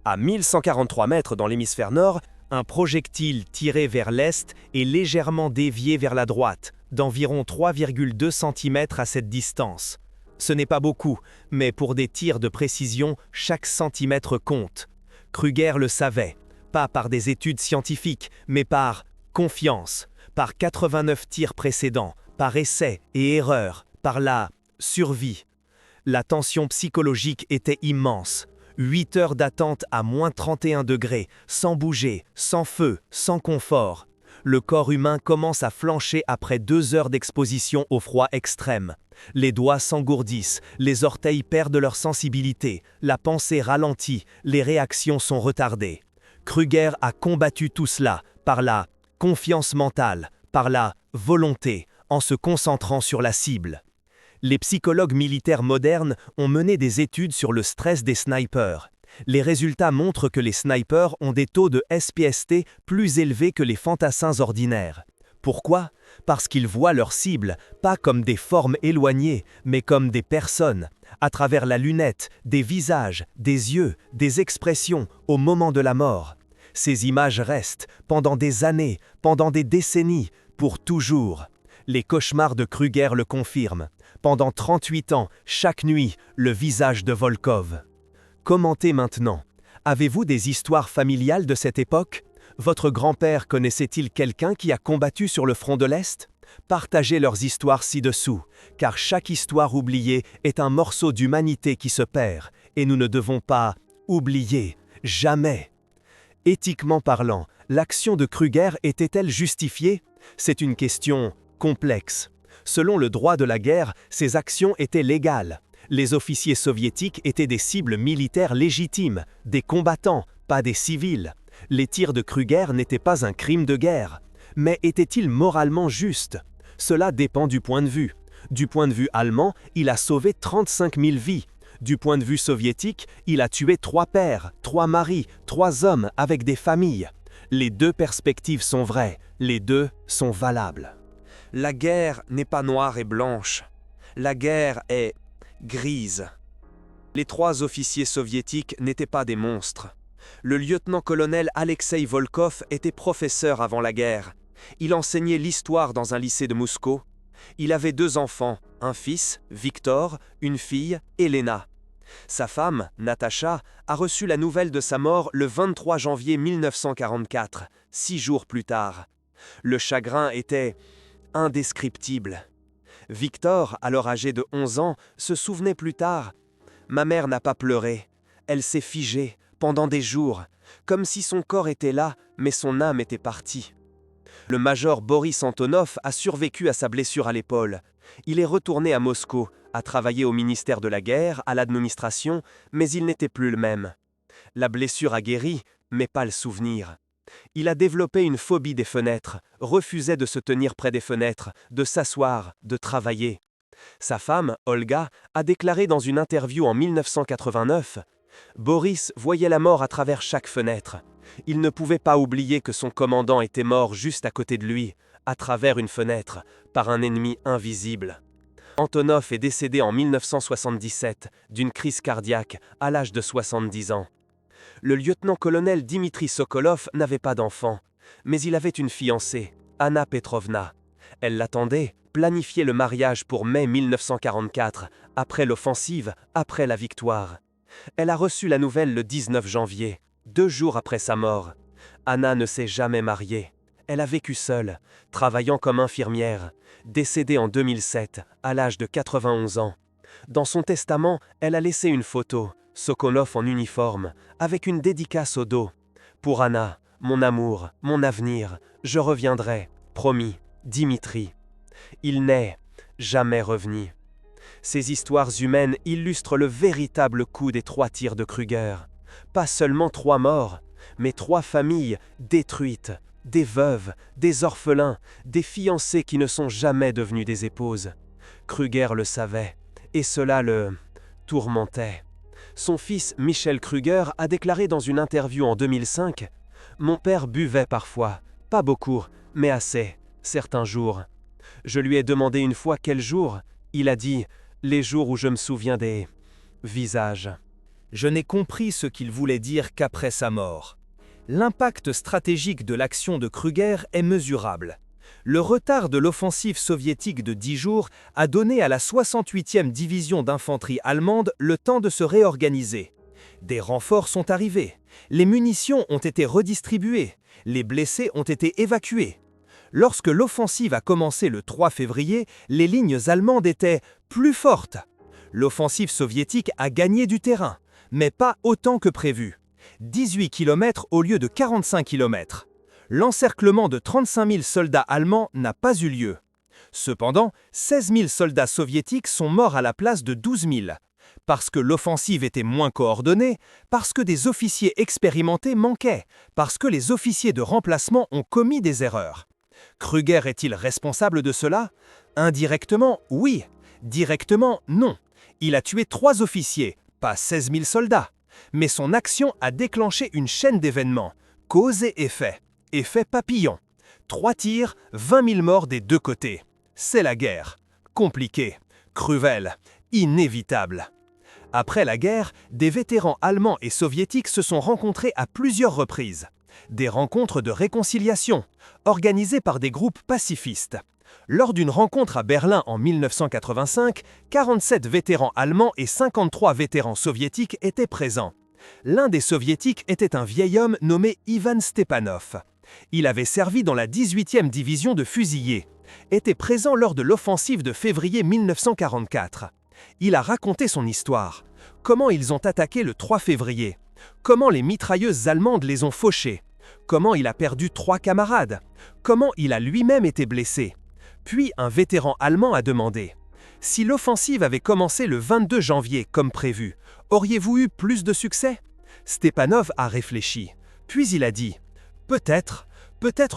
À 1143 mètres dans l'hémisphère nord, un projectile tiré vers l'est est légèrement dévié vers la droite, d'environ 3,2 cm à cette distance. Ce n'est pas beaucoup, mais pour des tirs de précision, chaque centimètre compte. Krüger le savait, pas par des études scientifiques, mais par confiance, par 89 tirs précédents, par essai et erreur, par la survie. La tension psychologique était immense. 8 heures d'attente à moins 31 degrés, sans bouger, sans feu, sans confort. Le corps humain commence à flancher après 2 heures d'exposition au froid extrême. Les doigts s'engourdissent, les orteils perdent leur sensibilité, la pensée ralentit, les réactions sont retardées. Kruger a combattu tout cela par la confiance mentale, par la volonté, en se concentrant sur la cible. Les psychologues militaires modernes ont mené des études sur le stress des snipers. Les résultats montrent que les snipers ont des taux de SPST plus élevés que les fantassins ordinaires. Pourquoi? Parce qu'ils voient leur cible, pas comme des formes éloignées, mais comme des personnes, à travers la lunette, des visages, des yeux, des expressions, au moment de la mort. Ces images restent, pendant des années, pendant des décennies, pour toujours. Les cauchemars de Kruger le confirment. Pendant 38 ans, chaque nuit, le visage de Volkov. Commentez maintenant. Avez-vous des histoires familiales de cette époque? Votre grand-père connaissait-il quelqu'un qui a combattu sur le front de l'Est? Partagez leurs histoires ci-dessous, car chaque histoire oubliée est un morceau d'humanité qui se perd, et nous ne devons pas oublier, jamais. Éthiquement parlant, l'action de Kruger était-elle justifiée? C'est une question complexe. Selon le droit de la guerre, ces actions étaient légales. Les officiers soviétiques étaient des cibles militaires légitimes, des combattants, pas des civils. Les tirs de Kruger n'étaient pas un crime de guerre. Mais étaient-ils moralement justes? Cela dépend du point de vue. Du point de vue allemand, il a sauvé 35 000 vies. Du point de vue soviétique, il a tué 3 pères, 3 maris, 3 hommes avec des familles. Les 2 perspectives sont vraies, les 2 sont valables. La guerre n'est pas noire et blanche. La guerre est grise. Les 3 officiers soviétiques n'étaient pas des monstres. Le lieutenant-colonel Alexei Volkov était professeur avant la guerre. Il enseignait l'histoire dans un lycée de Moscou. Il avait 2 enfants, un fils, Victor, une fille, Elena. Sa femme, Natacha, a reçu la nouvelle de sa mort le 23 janvier 1944, 6 jours plus tard. Le chagrin était indescriptible. Victor, alors âgé de 11 ans, se souvenait plus tard. « Ma mère n'a pas pleuré. Elle s'est figée, pendant des jours, comme si son corps était là, mais son âme était partie. » Le major Boris Antonov a survécu à sa blessure à l'épaule. Il est retourné à Moscou, a travaillé au ministère de la Guerre, à l'administration, mais il n'était plus le même. La blessure a guéri, mais pas le souvenir. Il a développé une phobie des fenêtres, refusait de se tenir près des fenêtres, de s'asseoir, de travailler. Sa femme, Olga, a déclaré dans une interview en 1989 « Boris voyait la mort à travers chaque fenêtre. Il ne pouvait pas oublier que son commandant était mort juste à côté de lui, à travers une fenêtre, par un ennemi invisible. » Antonov est décédé en 1977 d'une crise cardiaque à l'âge de 70 ans. Le lieutenant-colonel Dimitri Sokolov n'avait pas d'enfant, mais il avait une fiancée, Anna Petrovna. Elle l'attendait, planifiait le mariage pour mai 1944, après l'offensive, après la victoire. Elle a reçu la nouvelle le 19 janvier, 2 jours après sa mort. Anna ne s'est jamais mariée. Elle a vécu seule, travaillant comme infirmière, décédée en 2007, à l'âge de 91 ans. Dans son testament, elle a laissé une photo, Sokolov en uniforme, avec une dédicace au dos. « Pour Anna, mon amour, mon avenir, je reviendrai, promis, Dimitri. » Il n'est jamais revenu. Ces histoires humaines illustrent le véritable coup des 3 tirs de Kruger. Pas seulement 3 morts, mais 3 familles détruites, des veuves, des orphelins, des fiancés qui ne sont jamais devenus des épouses. Kruger le savait, et cela le tourmentait. Son fils Michel Kruger a déclaré dans une interview en 2005 « Mon père buvait parfois, pas beaucoup, mais assez, certains jours. Je lui ai demandé une fois quel jour. Il a dit « Les jours où je me souviens des visages. » Je n'ai compris ce qu'il voulait dire qu'après sa mort. L'impact stratégique de l'action de Kruger est mesurable. Le retard de l'offensive soviétique de 10 jours a donné à la 68e division d'infanterie allemande le temps de se réorganiser. Des renforts sont arrivés, les munitions ont été redistribuées, les blessés ont été évacués. Lorsque l'offensive a commencé le 3 février, les lignes allemandes étaient plus fortes. L'offensive soviétique a gagné du terrain, mais pas autant que prévu. 18 km au lieu de 45 km. L'encerclement de 35 000 soldats allemands n'a pas eu lieu. Cependant, 16 000 soldats soviétiques sont morts à la place de 12 000. Parce que l'offensive était moins coordonnée, parce que des officiers expérimentés manquaient, parce que les officiers de remplacement ont commis des erreurs. Krüger est-il responsable de cela? Indirectement, oui. Directement, non. Il a tué 3 officiers, pas 16 000 soldats. Mais son action a déclenché une chaîne d'événements. Cause et effet. Effet papillon. 3 tirs, 20 000 morts des deux côtés. C'est la guerre. Compliquée, cruelle, inévitable. Après la guerre, des vétérans allemands et soviétiques se sont rencontrés à plusieurs reprises. Des rencontres de réconciliation, organisées par des groupes pacifistes. Lors d'une rencontre à Berlin en 1985, 47 vétérans allemands et 53 vétérans soviétiques étaient présents. L'un des soviétiques était un vieil homme nommé Ivan Stepanov. Il avait servi dans la 18e division de fusiliers, était présent lors de l'offensive de février 1944. Il a raconté son histoire, comment ils ont attaqué le 3 février, comment les mitrailleuses allemandes les ont fauchés, comment il a perdu 3 camarades, comment il a lui-même été blessé. Puis un vétéran allemand a demandé « Si l'offensive avait commencé le 22 janvier comme prévu, auriez-vous eu plus de succès ?» Stepanov a réfléchi, puis il a dit « Peut-être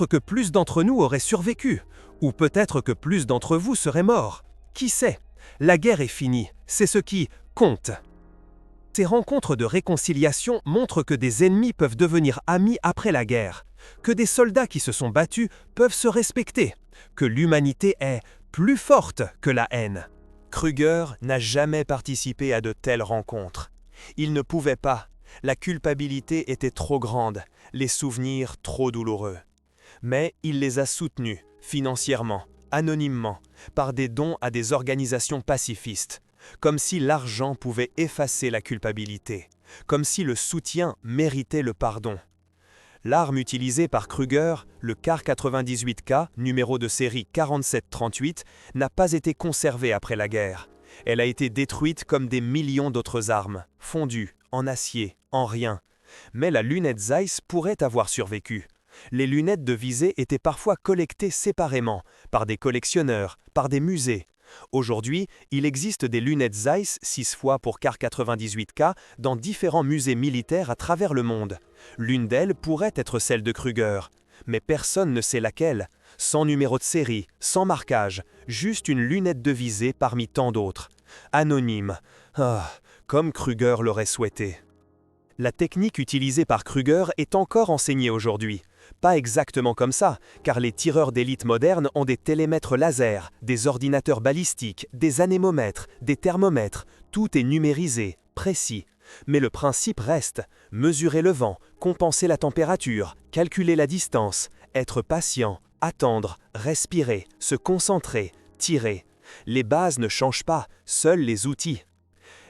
que plus d'entre nous auraient survécu, ou peut-être que plus d'entre vous seraient morts. Qui sait? La guerre est finie, c'est ce qui compte. » Ces rencontres de réconciliation montrent que des ennemis peuvent devenir amis après la guerre, que des soldats qui se sont battus peuvent se respecter, que l'humanité est plus forte que la haine. Krüger n'a jamais participé à de telles rencontres. Il ne pouvait pas. La culpabilité était trop grande, les souvenirs trop douloureux. Mais il les a soutenus, financièrement, anonymement, par des dons à des organisations pacifistes, comme si l'argent pouvait effacer la culpabilité, comme si le soutien méritait le pardon. L'arme utilisée par Krüger, le Kar 98K, numéro de série 4738, n'a pas été conservée après la guerre. Elle a été détruite comme des millions d'autres armes, fondues, en acier, en rien. Mais la lunette Zeiss pourrait avoir survécu. Les lunettes de visée étaient parfois collectées séparément, par des collectionneurs, par des musées. Aujourd'hui, il existe des lunettes Zeiss 6 fois pour Kar 98K dans différents musées militaires à travers le monde. L'une d'elles pourrait être celle de Krüger, mais personne ne sait laquelle. Sans numéro de série, sans marquage, juste une lunette de visée parmi tant d'autres. Anonyme, comme Krüger l'aurait souhaité. La technique utilisée par Krüger est encore enseignée aujourd'hui. Pas exactement comme ça, car les tireurs d'élite modernes ont des télémètres laser, des ordinateurs balistiques, des anémomètres, des thermomètres, tout est numérisé, précis. Mais le principe reste, mesurer le vent, compenser la température, calculer la distance, être patient, attendre, respirer, se concentrer, tirer. Les bases ne changent pas, seuls les outils.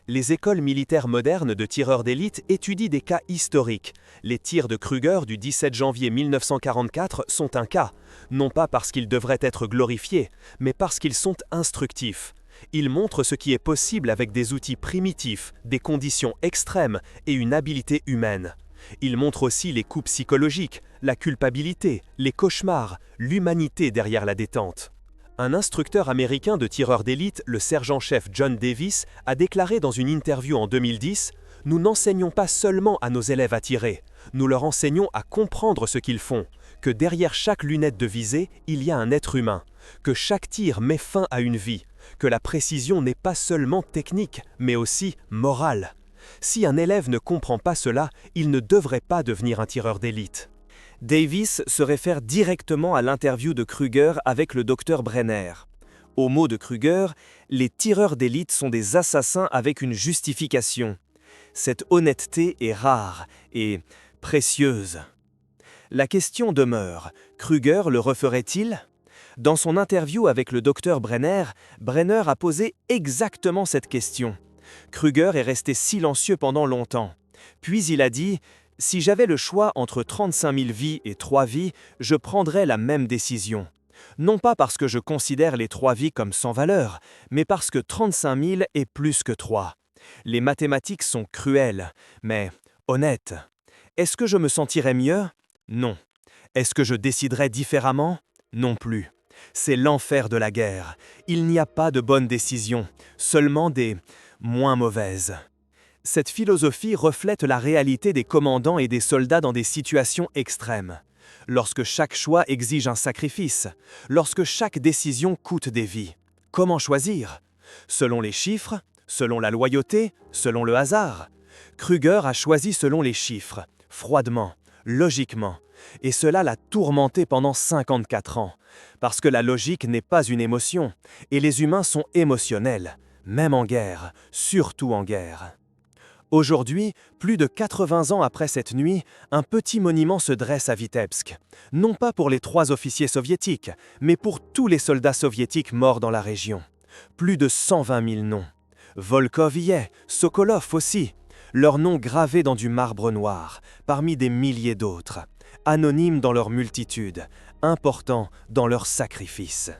Les écoles militaires modernes de tireurs d'élite étudient des cas historiques. Les tirs de Krüger du 17 janvier 1944 sont un cas, non pas parce qu'ils devraient être glorifiés, mais parce qu'ils sont instructifs. Ils montrent ce qui est possible avec des outils primitifs, des conditions extrêmes et une habileté humaine. Ils montrent aussi les coups psychologiques, la culpabilité, les cauchemars, l'humanité derrière la détente. Un instructeur américain de tireurs d'élite, le sergent-chef John Davis, a déclaré dans une interview en 2010 « Nous n'enseignons pas seulement à nos élèves à tirer, nous leur enseignons à comprendre ce qu'ils font, que derrière chaque lunette de visée, il y a un être humain, que chaque tir met fin à une vie, que la précision n'est pas seulement technique, mais aussi morale. Si un élève ne comprend pas cela, il ne devrait pas devenir un tireur d'élite. » Davis se réfère directement à l'interview de Krüger avec le docteur Brenner. Au mot de Krüger, les tireurs d'élite sont des assassins avec une justification. Cette honnêteté est rare et précieuse. La question demeure, Krüger le referait-il? Dans son interview avec le docteur Brenner, Brenner a posé exactement cette question. Krüger est resté silencieux pendant longtemps. Puis il a dit « Si j'avais le choix entre 35 000 vies et 3 vies, je prendrais la même décision. Non pas parce que je considère les 3 vies comme sans valeur, mais parce que 35 000 est plus que 3. Les mathématiques sont cruelles, mais honnêtes. Est-ce que je me sentirais mieux? Non. Est-ce que je déciderais différemment? Non plus. C'est l'enfer de la guerre. Il n'y a pas de bonnes décisions, seulement des moins mauvaises. Cette philosophie reflète la réalité des commandants et des soldats dans des situations extrêmes. Lorsque chaque choix exige un sacrifice, lorsque chaque décision coûte des vies. Comment choisir? Selon les chiffres, selon la loyauté, selon le hasard. Kruger a choisi selon les chiffres, froidement, logiquement, et cela l'a tourmenté pendant 54 ans, parce que la logique n'est pas une émotion, et les humains sont émotionnels, même en guerre, surtout en guerre. Aujourd'hui, plus de 80 ans après cette nuit, un petit monument se dresse à Vitebsk, non pas pour les 3 officiers soviétiques, mais pour tous les soldats soviétiques morts dans la région. Plus de 120 000 noms. Volkov y est, Sokolov aussi, leurs noms gravés dans du marbre noir, parmi des milliers d'autres, anonymes dans leur multitude, importants dans leur sacrifice.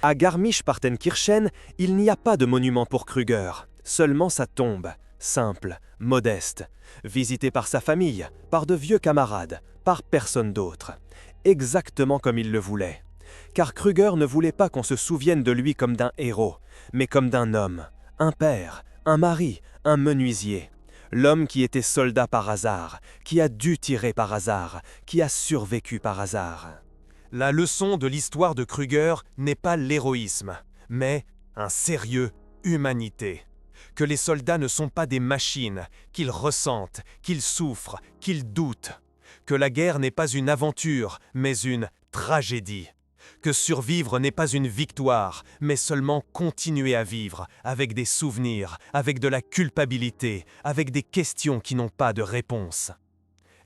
À Garmisch-Partenkirchen, il n'y a pas de monument pour Kruger, seulement sa tombe, simple, modeste, visitée par sa famille, par de vieux camarades, par personne d'autre, exactement comme il le voulait. Car Kruger ne voulait pas qu'on se souvienne de lui comme d'un héros, mais comme d'un homme, un père, un mari, un menuisier. L'homme qui était soldat par hasard, qui a dû tirer par hasard, qui a survécu par hasard. La leçon de l'histoire de Kruger n'est pas l'héroïsme, mais un sérieux humanité. Que les soldats ne sont pas des machines, qu'ils ressentent, qu'ils souffrent, qu'ils doutent. Que la guerre n'est pas une aventure, mais une tragédie. Que survivre n'est pas une victoire, mais seulement continuer à vivre, avec des souvenirs, avec de la culpabilité, avec des questions qui n'ont pas de réponse.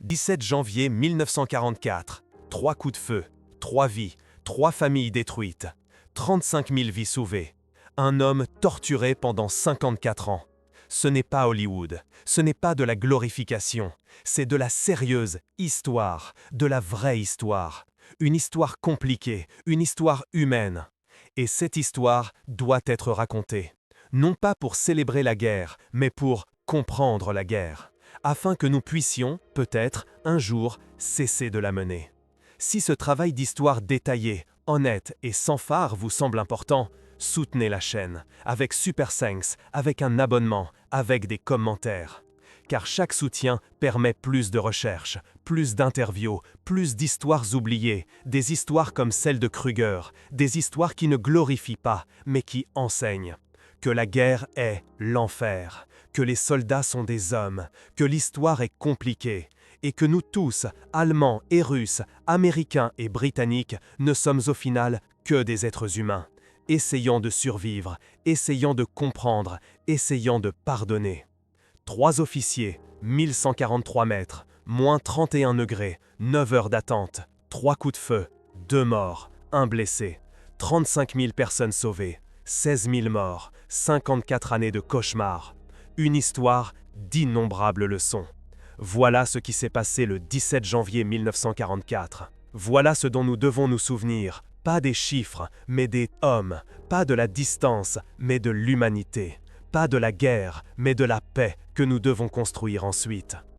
17 janvier 1944, 3 coups de feu, 3 vies, 3 familles détruites, 35 000 vies sauvées. Un homme torturé pendant 54 ans. Ce n'est pas Hollywood, ce n'est pas de la glorification, c'est de la sérieuse histoire, de la vraie histoire. Une histoire compliquée, une histoire humaine. Et cette histoire doit être racontée. Non pas pour célébrer la guerre, mais pour comprendre la guerre, afin que nous puissions, peut-être, un jour, cesser de la mener. Si ce travail d'histoire détaillé, honnête et sans phare vous semble important, soutenez la chaîne, avec Super Thanks, avec un abonnement, avec des commentaires. Car chaque soutien permet plus de recherches, plus d'interviews, plus d'histoires oubliées, des histoires comme celle de Kruger, des histoires qui ne glorifient pas, mais qui enseignent. Que la guerre est l'enfer, que les soldats sont des hommes, que l'histoire est compliquée, et que nous tous, Allemands et Russes, Américains et Britanniques, ne sommes au final que des êtres humains, essayant de survivre, essayant de comprendre, essayant de pardonner. 3 officiers, 1143 mètres, moins 31 degrés, 9 heures d'attente, 3 coups de feu, 2 morts, 1 blessé, 35 000 personnes sauvées, 16 000 morts, 54 années de cauchemar. Une histoire d'innombrables leçons. Voilà ce qui s'est passé le 17 janvier 1944. Voilà ce dont nous devons nous souvenir, pas des chiffres, mais des hommes, pas de la distance, mais de l'humanité. Pas de la guerre, mais de la paix que nous devons construire ensuite.